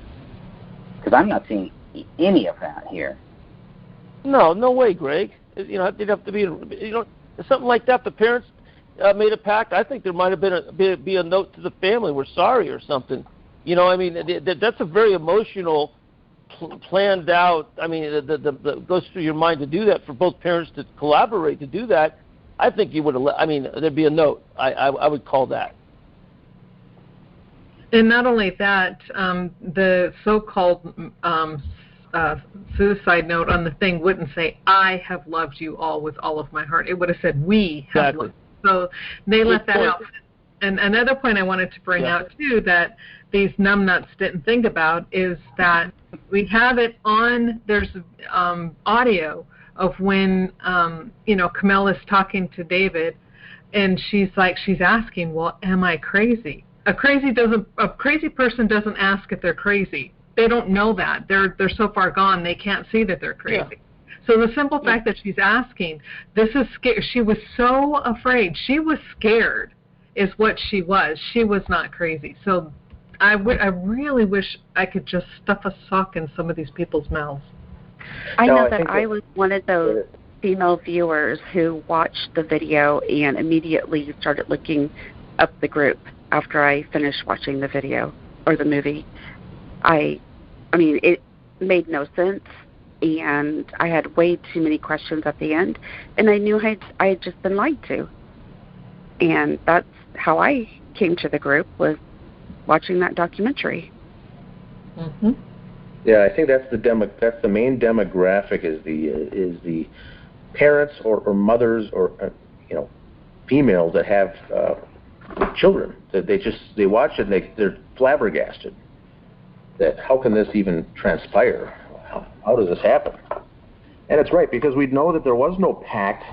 Because I'm not seeing any of that here. No way, Greg. You know, it'd have to be, you know, something like that. The parents made a pact. I think there might have been be a note to the family, we're sorry or something. You know, I mean, that's a very emotional, planned out. I mean, the goes through your mind to do that for both parents to collaborate to do that. I think you would have. I mean, there'd be a note. I would call that. And not only that, the so-called suicide note on the thing wouldn't say, I have loved you all with all of my heart. It would have said, we have loved you. So they left that out. And another point I wanted to bring out, too, that these numbnuts didn't think about is that we have it on, there's audio of when, Camilla's talking to David, and she's asking, well, am I crazy? A crazy person doesn't ask if they're crazy. They don't know that. They're so far gone, they can't see that they're crazy. Yeah. So the simple fact that she's asking, this is scary. She was so afraid. She was scared is what she was. She was not crazy. So I really wish I could just stuff a sock in some of these people's mouths. I know that I was one of those female viewers who watched the video and immediately started looking up the group after I finished watching the video or the movie. I mean, it made no sense, and I had way too many questions at the end, and I knew I had just been lied to. And that's how I came to the group, was watching that documentary. Mm-hmm. Yeah, I think that's the main demographic is the parents or mothers or females that have children that they watch it and they're flabbergasted that how can this even transpire? How does this happen? And it's right, because we know that there was no pact,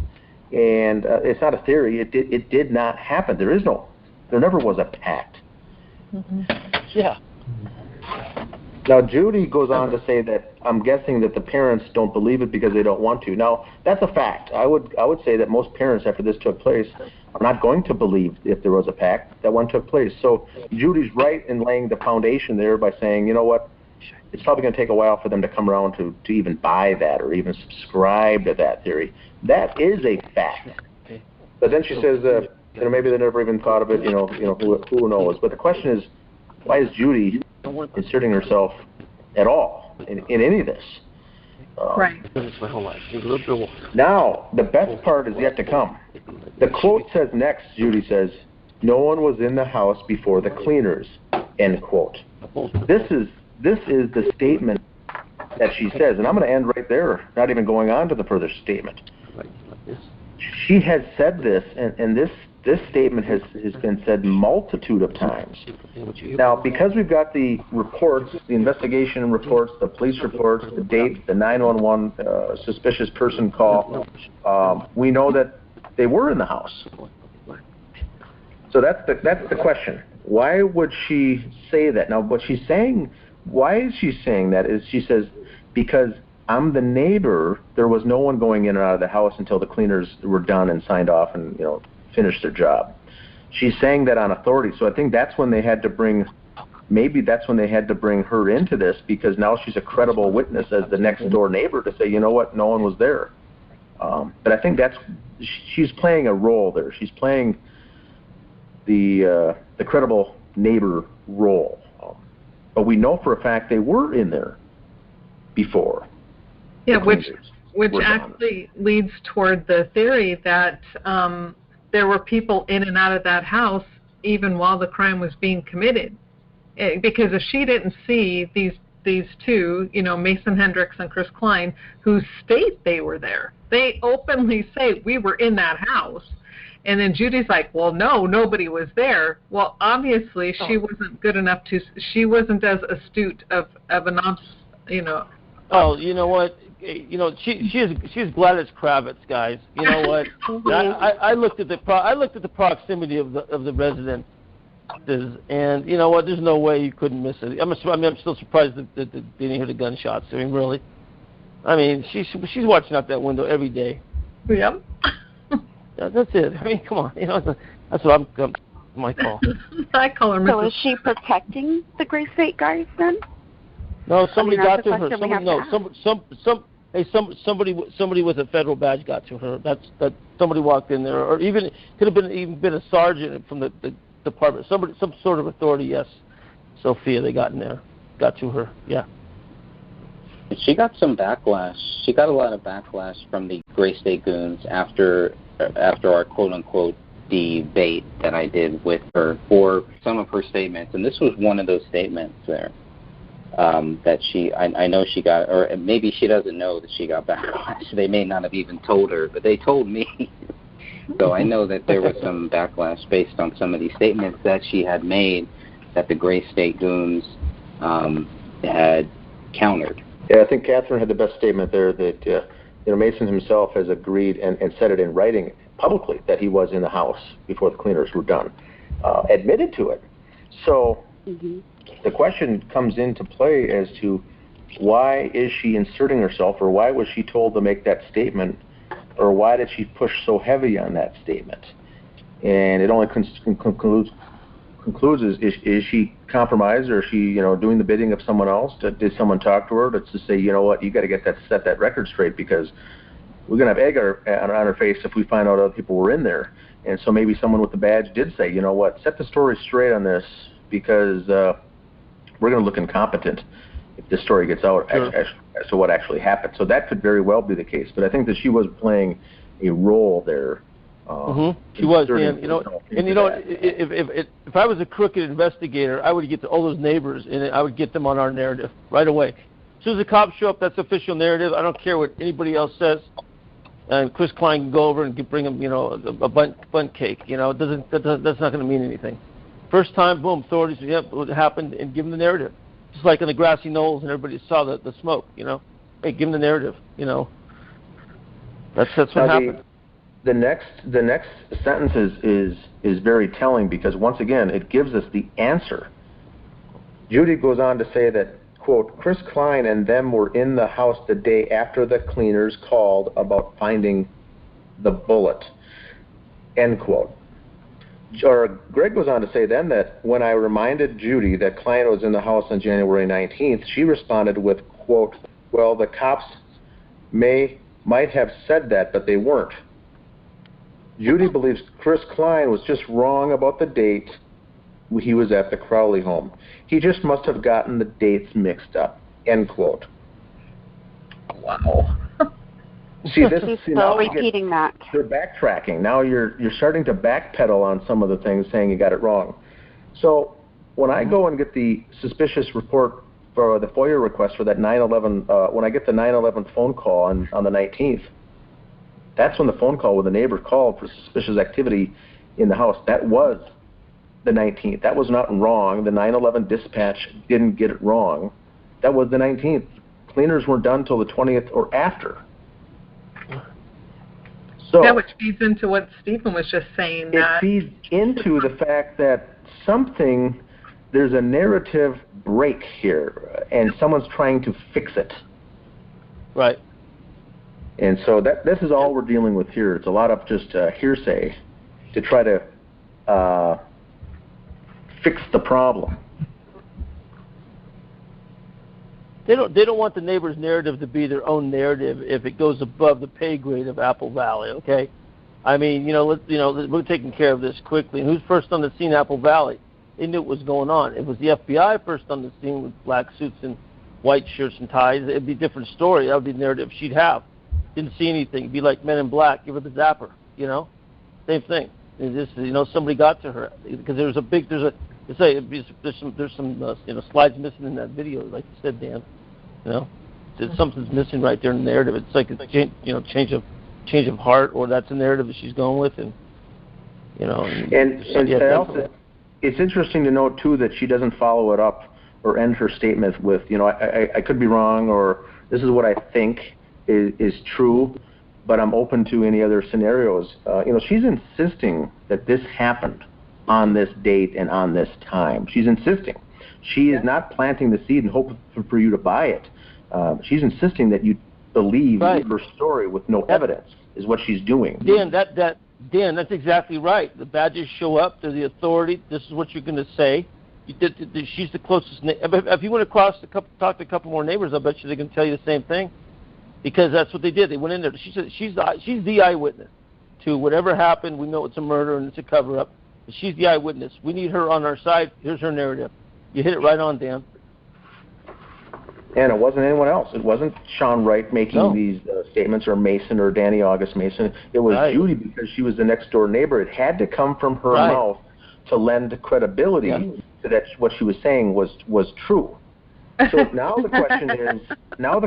and it's not a theory. It did not happen. There never was a pact. Mm-hmm. Yeah. Now, Judy goes on to say that I'm guessing that the parents don't believe it because they don't want to. Now, that's a fact. I would say that most parents, after this took place, are not going to believe if there was a pact that one took place. So Judy's right in laying the foundation there by saying, you know what, it's probably going to take a while for them to come around to even buy that or even subscribe to that theory. That is a fact. But then she says, maybe they never even thought of it. Who knows? But the question is, why is Judy inserting herself at all in any of this? Right. Now, the best part is yet to come. The quote says next, Judy says, no one was in the house before the cleaners, end quote. This is the statement that she says, and I'm going to end right there, not even going on to the further statement. She has said this, and this statement has been said multitude of times. Now, because we've got the reports, the investigation reports, the police reports, the date, the 911 suspicious person call, we know that they were in the house. So that's the question. Why would she say that? Now, what she's saying, why is she saying that is she says, because I'm the neighbor, there was no one going in and out of the house until the cleaners were done and signed off and, finished their job. She's saying that on authority. So I think that's when they had to bring her into this, because now she's a credible witness as the next door neighbor to say, you know what, no one was there. But I think she's playing a role there. She's playing the credible neighbor role. But we know for a fact they were in there before. Yeah, which actually leads toward the theory that there were people in and out of that house even while the crime was being committed. Because if she didn't see these two, Mason Hendricks and Chris Klein, who state they were there, they openly say, we were in that house. And then Judy's like, well, no, nobody was there. Well, obviously she wasn't good enough she wasn't as astute of an Oh, you know what? She's Gladys Kravitz, guys. You know what? I looked at the proximity of the residences, and you know what? There's no way you couldn't miss it. I'm still surprised that they didn't hear the gunshots. I mean, really. I mean, she's watching out that window every day. Yep. That's it. I mean, come on. That's what my call. I call her Mrs. So is she protecting the Gray State guys then? No, somebody got to her. Somebody with a federal badge got to her. That somebody walked in there, or even could have been a sergeant from the department. Some sort of authority. Yes, Sophia, they got in there, got to her. Yeah. She got some backlash. She got a lot of backlash from the Gray State goons after our quote-unquote debate that I did with her for some of her statements. And this was one of those statements there that I know she got, or maybe she doesn't know that she got backlash. They may not have even told her, but they told me. So I know that there was some backlash based on some of these statements that she had made that the Gray State goons had countered. Yeah, I think Catherine had the best statement there that Mason himself has agreed and said it in writing publicly that he was in the house before the cleaners were done, admitted to it. So the question comes into play as to why is she inserting herself, or why was she told to make that statement, or why did she push so heavy on that statement? And it only concludes is she compromised, or is she doing the bidding of someone else? Did someone talk to her to say, you know what, you got to set that record straight, because we're going to have egg on our face if we find out other people were in there. And so maybe someone with the badge did say, you know what, set the story straight on this, because we're going to look incompetent if this story gets out as to what actually happened. So that could very well be the case. But I think that she was playing a role there. She was, Dan. If I was a crooked investigator, I would get to all those neighbors and I would get them on our narrative right away. As soon as the cops show up, that's official narrative. I don't care what anybody else says. And Chris Klein can go over and bring him, a bunt cake. That's not going to mean anything. First time, boom, authorities, what happened, and give them the narrative. Just like on the grassy knolls, and everybody saw the smoke. Hey, give them the narrative. That's what happened. The next sentence is very telling, because once again it gives us the answer. Judy goes on to say that, quote, Chris Klein and them were in the house the day after the cleaners called about finding the bullet, end quote. Or Greg goes on to say then that when I reminded Judy that Klein was in the house on January 19th, she responded with, quote, well, the cops might have said that, but they weren't. Judy believes Chris Klein was just wrong about the date he was at the Crowley home. He just must have gotten the dates mixed up, end quote. Wow. She's still repeating that. They're backtracking. Now you're starting to backpedal on some of the things, saying you got it wrong. So when I go and get the suspicious report for the FOIA request for that 9/11, when I get the 9/11 phone call on the 19th, that's when the phone call with the neighbor called for suspicious activity in the house. That was the 19th. That was not wrong. The 9/11 dispatch didn't get it wrong. That was the 19th. Cleaners weren't done till the 20th or after. So that which feeds into what Stephen was just saying. It feeds into the fact that there's a narrative break here, and someone's trying to fix it. Right. And so this is all we're dealing with here. It's a lot of just hearsay to try to fix the problem. They don't want the neighbor's narrative to be their own narrative if it goes above the pay grade of Apple Valley. Okay, I mean, we're taking care of this quickly. And who's first on the scene? Apple Valley. They knew what was going on. It was the FBI first on the scene with black suits and white shirts and ties. It'd be a different story. That would be the narrative she'd have. Didn't see anything. It'd be like Men in Black. Give her the zapper. Same thing. It's just, somebody got to her because there's some slides missing in that video, like you said, Dan. Something's missing right there in the narrative. It's like a change of heart, or that's a narrative that she's going with, and it's interesting to note too that she doesn't follow it up or end her statement with, I could be wrong, or this is what I think is true, but I'm open to any other scenarios. She's insisting that this happened on this date and on this time. She's insisting. She is not planting the seed and hoping for you to buy it. She's insisting that you believe Right. her story with no evidence is what she's doing. Dan, that's exactly right. The badges show up. They're the authority. This is what you're going to say. She's the closest. If you went across talk to a couple more neighbors, I bet you they can tell you the same thing, because that's what they did. They went in there. She said she's the eyewitness to whatever happened. We know it's a murder and it's a cover-up. But she's the eyewitness. We need her on our side. Here's her narrative. You hit it right on, Dan. And it wasn't anyone else. It wasn't Sean Wright making these statements, or Mason, or Danny August Mason. It was Judy, because she was the next door neighbor. It had to come from her mouth to lend credibility to that what she was saying was true. So now the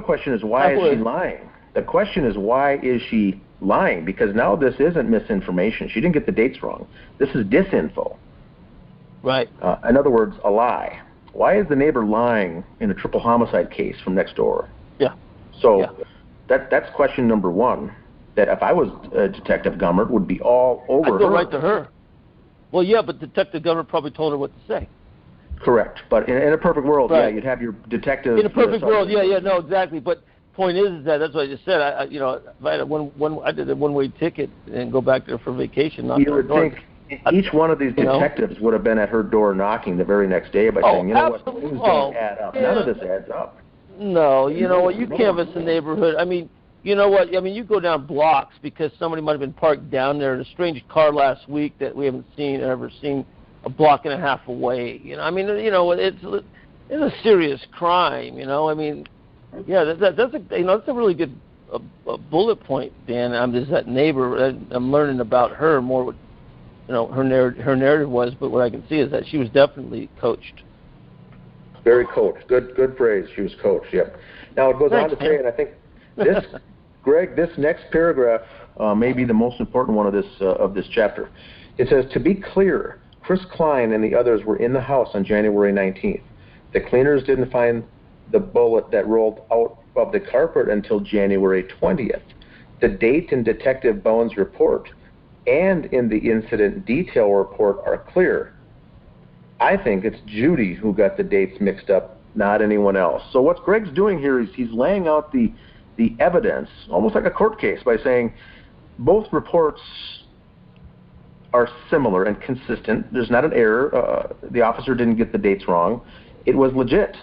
question is why is she lying? The question is, why is she lying? Because now this isn't misinformation. She didn't get the dates wrong. This is disinfo. Right. In other words, a lie. Why is the neighbor lying in a triple homicide case from next door? Yeah. So that's question number one. That if I was Detective Gummert, would be all over I'd go right to her. Well, yeah, but Detective Gummert probably told her what to say. Correct. But in a perfect world, you'd have your detective. In a perfect world, no, exactly. But point is that's what I just said. If I had I did a one-way ticket and go back there for vacation. You would think each one of these detectives would have been at her door knocking the very next day by saying, what, things don't add up. None of this adds up. No, you know what? You canvass the neighborhood. I mean, you know what? I mean, you go down blocks because somebody might have been parked down there in a strange car last week that we haven't ever seen a block and a half away. I mean, it's a serious crime. I mean, that's a really good bullet point, Dan. I'm just that neighbor. I'm learning about her more. What her narrative was, but what I can see is that she was definitely coached. Very coached. Good phrase. She was coached. Yep. Now it goes on to say, and I think this, Greg, this next paragraph may be the most important one of this chapter. It says, to be clear, Chris Klein and the others were in the house on January 19th. The cleaners didn't find the bullet that rolled out of the carpet until January 20th. The date in Detective Bowen's report and in the incident detail report are clear. I think it's Judy who got the dates mixed up, not anyone else. So what Greg's doing here is he's laying out the evidence, almost like a court case, by saying both reports are similar and consistent. There's not an error. The officer didn't get the dates wrong. It was legit.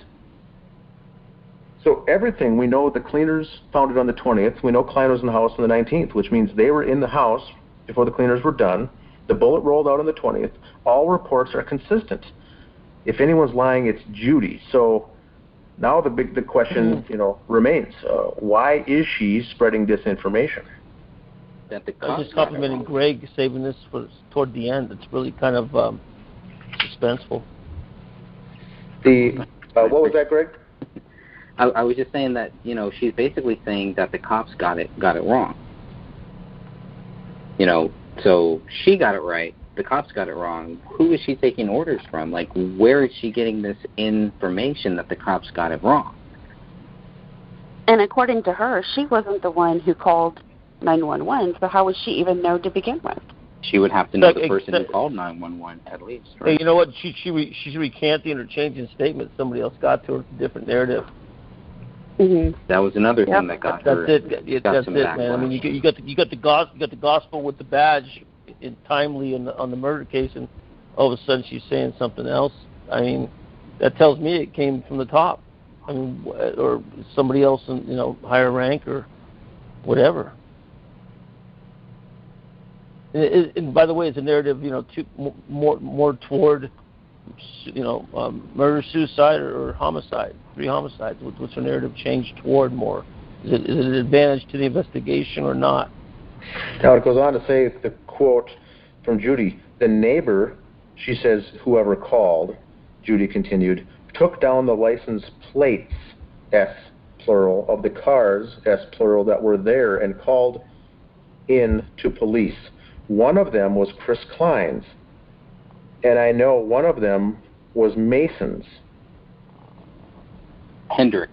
So everything, we know the cleaners found it on the 20th. We know Klein was in the house on the 19th, which means they were in the house before the cleaners were done. The bullet rolled out on the 20th. All reports are consistent. If anyone's lying, it's Judy. So now the question, remains: why is she spreading disinformation? I was just complimenting Greg saving this for toward the end. It's really kind of suspenseful. What was that, Greg? I was just saying that she's basically saying that the cops got it wrong. So she got it right. The cops got it wrong. Who is she taking orders from? Like, where is she getting this information that the cops got it wrong? And according to her, she wasn't the one who called 911, so how would she even know to begin with? She would have to know the person who called 911 at least. Right? Hey, you know what? She's recanting or changing statements. Somebody else got to her with a different narrative. Mm-hmm. That was another thing that got her. That's it, man. I mean, you got the gospel with the badge timely on the murder case, and all of a sudden she's saying something else. I mean, that tells me it came from the top. I mean, or somebody else in higher rank or whatever. And by the way, it's a narrative more toward murder, suicide, or homicide. 3 homicides. What's her narrative changed toward more? Is it an advantage to the investigation or not? Now it goes on to say, the quote from Judy, the neighbor, she says, whoever called, Judy continued, took down the license plates, S plural, of the cars, S plural, that were there and called in to police. One of them was Chris Klein's, and I know one of them was Mason's. Hendricks.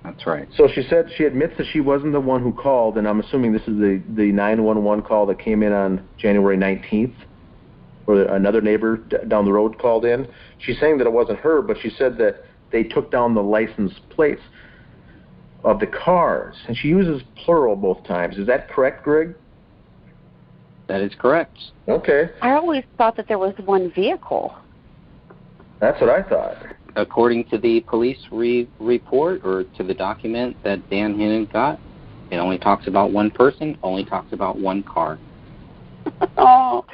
That's right. So she said she admits that she wasn't the one who called, and I'm assuming this is the 911 call that came in on January 19th, where another neighbor down the road called in. She's saying that it wasn't her, but she said that they took down the license plates. of the cars, and she uses plural both times. Is that correct, Greg? That is correct. Okay. I always thought that there was one vehicle. That's what I thought. According to the police report or to the document that Dan Hennon got, it only talks about one person, only talks about one car. Oh,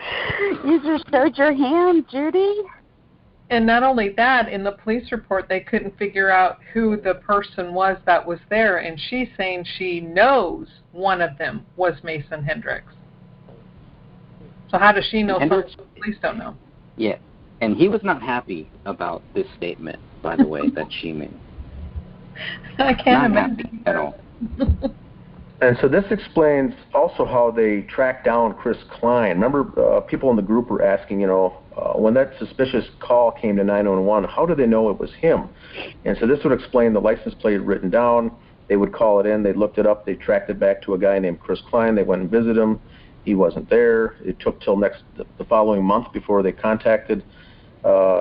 you just showed your hand, Judy. And not only that, in the police report, they couldn't figure out who the person was that was there, and she's saying she knows one of them was Mason Hendricks. So how does she know something the police don't know? Yeah, and he was not happy about this statement, by the way, that she made. I can't not imagine. happy at all. And so this explains also how they tracked down Chris Klein. Remember, people in the group were asking, when that suspicious call came to 911, how did they know it was him? And so this would explain the license plate written down. They would call it in. They looked it up. They tracked it back to a guy named Chris Klein. They went and visited him. He wasn't there. It took till the following month before they contacted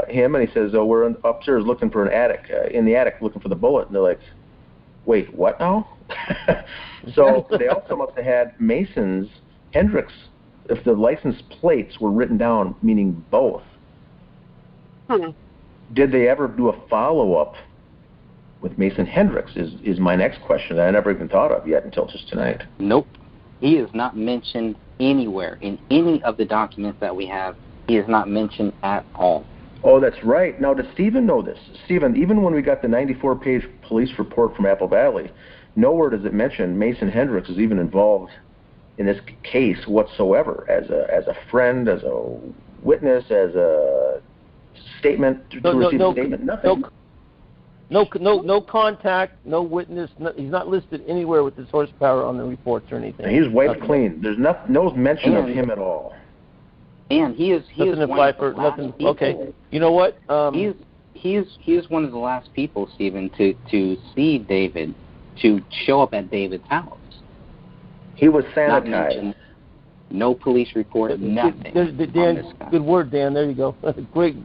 him. And he says, "Oh, we're upstairs looking for an attic, in the attic looking for the bullet." And they're like, "Wait, what now?" So they also must have had Mason's, Hendricks, if the license plates were written down, meaning both. Did they ever do a follow-up with Mason Hendricks is my next question that I never even thought of yet until just tonight. Nope. He is not mentioned anywhere in any of the documents that we have. He is not mentioned at all. Oh, that's right. Now, does Stephen know this? Stephen, even when we got the 94-page police report from Apple Valley, nowhere does it mention Mason Hendricks is even involved in this case whatsoever, as a friend, as a witness, as a statement, statement, nothing. No contact, no witness. He's not listed anywhere with his horsepower on the reports or anything. He's wiped clean. There's no mention of him at all. And he is one of the last people. Okay. You know what? He is one of the last people, Stephen, to see David, to show up at David's house. He was sanitized. No police report, nothing. Dan, good word, Dan. There you go. Great.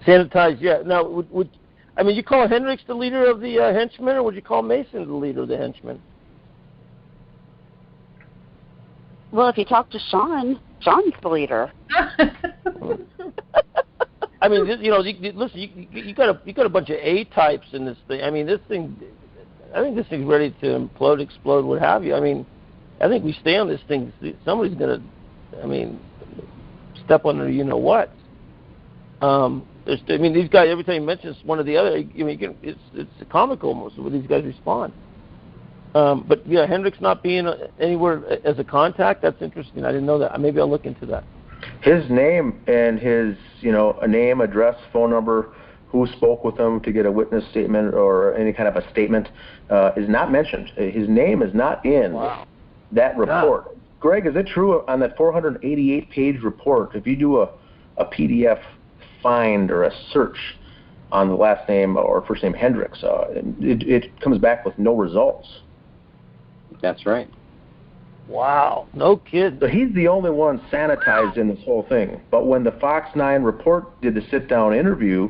Sanitized, yeah. Now, would you call Hendricks the leader of the henchmen, or would you call Mason the leader of the henchmen? Well, if you talk to Sean, Sean's the leader. I mean, listen, you got a bunch of A types in this thing. I mean, I think this thing's ready to implode, explode, what have you. I mean, I think we stay on this thing. Somebody's gonna, step under what. These guys, every time he mentions one or the other, it's comical almost the way these guys respond. But yeah, Hendricks not being anywhere as a contact, that's interesting. I didn't know that. Maybe I'll look into that. His name and his, a name, address, phone number, who spoke with him to get a witness statement or any kind of a statement is not mentioned. His name is not in that report. Yeah. Greg, is it true on that 488-page report, if you do a PDF find or a search on the last name or first name Hendricks, it comes back with no results? That's right. Wow, no kidding. So he's the only one sanitized in this whole thing. But when the Fox 9 report did the sit-down interview,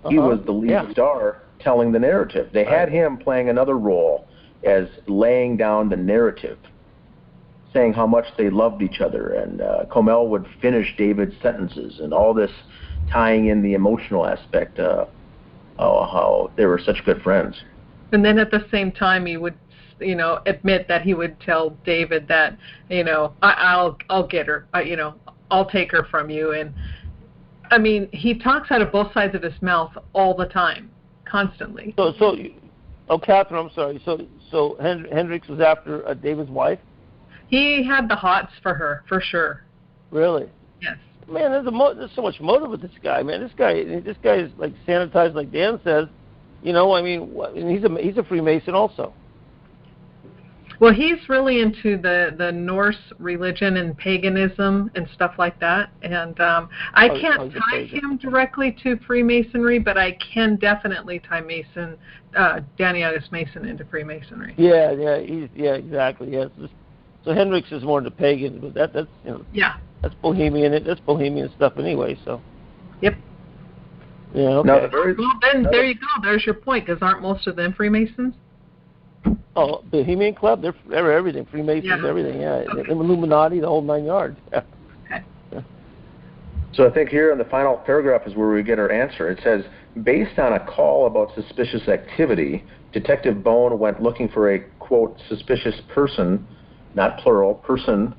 he was the lead star telling the narrative. They had him playing another role as laying down the narrative, saying how much they loved each other, and Comel would finish David's sentences, and all this tying in the emotional aspect, how they were such good friends. And then at the same time, he would, admit that he would tell David that, I'll get her, I'll take her from you. And I mean, he talks out of both sides of his mouth all the time, constantly. Catherine, I'm sorry. So Hendricks was after David's wife? He had the hots for her, for sure. Really? Yes. Man, there's so much motive with this guy. Man, this guy is like sanitized, like Dan says. He's a Freemason also. Well, he's really into the Norse religion and paganism and stuff like that. And I can't tie him directly to Freemasonry, but I can definitely tie Danny August Mason into Freemasonry. Yeah, exactly. Yes. So Hendricks is more into pagan, but that's that's Bohemian. That's Bohemian stuff anyway. So. Yep. Yeah. Okay. Well, then there you go. There's your point. Because aren't most of them Freemasons? Oh, Bohemian Club, they're everything, Freemasons, everything, yeah. Okay. Illuminati, the whole 9 yards. Yeah. Okay. So I think here in the final paragraph is where we get our answer. It says, based on a call about suspicious activity, Detective Bone went looking for a, quote, suspicious person, not plural, person,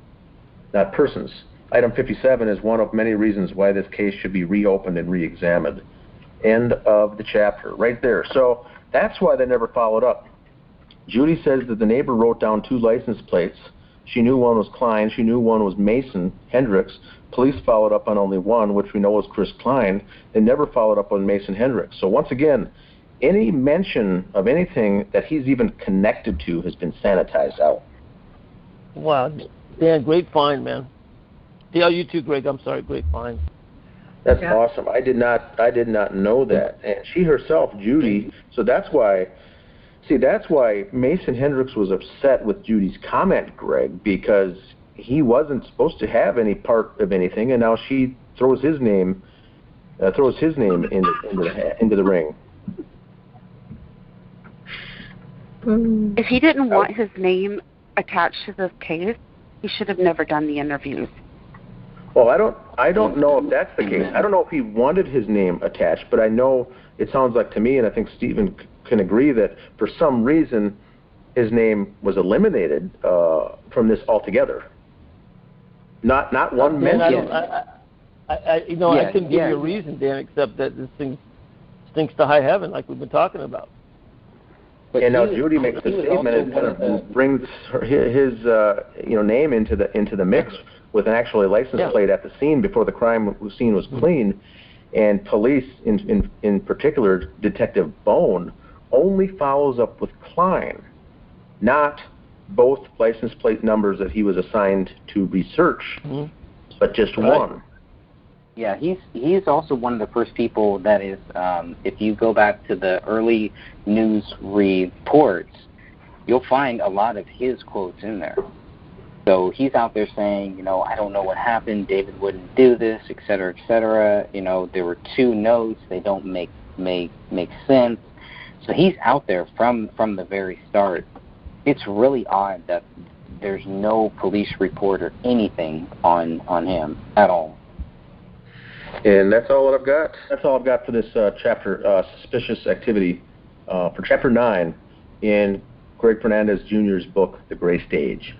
not persons. Item 57 is one of many reasons why this case should be reopened and re-examined. End of the chapter, right there. So that's why they never followed up. Judy says that the neighbor wrote down 2 license plates. She knew one was Klein. She knew one was Mason Hendricks. Police followed up on only one, which we know was Chris Klein. They never followed up on Mason Hendricks. So once again, any mention of anything that he's even connected to has been sanitized out. Wow. Dan, great find, man. Yeah, you too, Greg. I'm sorry, great find. That's awesome. I did not know that. And she herself, Judy, so that's why Mason Hendricks was upset with Judy's comment, Greg, because he wasn't supposed to have any part of anything, and now she throws his name into the ring. If he didn't want his name attached to this case, he should have never done the interviews. Well, I don't know if that's the case. I don't know if he wanted his name attached, but I know it sounds like to me, and I think Stephen can agree, that for some reason his name was eliminated from this altogether. Not one mention. I couldn't give you a reason, Dan, except that this thing stinks to high heaven, like we've been talking about. But and now Judy makes the statement and kind of brings his name into the mix with an actual license plate at the scene before the crime scene was clean, and police, in particular Detective Bone, only follows up with Klein, not both license plate numbers that he was assigned to research, but just one. Yeah, he's also one of the first people that is, if you go back to the early news reports, you'll find a lot of his quotes in there. So he's out there saying, I don't know what happened, David wouldn't do this, et cetera, et cetera. There were 2 notes, they don't make sense. So he's out there from the very start. It's really odd that there's no police report or anything on him at all. And that's all that I've got. That's all I've got for this chapter, suspicious activity, for Chapter 9 in Greg Fernandez Jr.'s book, The Gray Stage.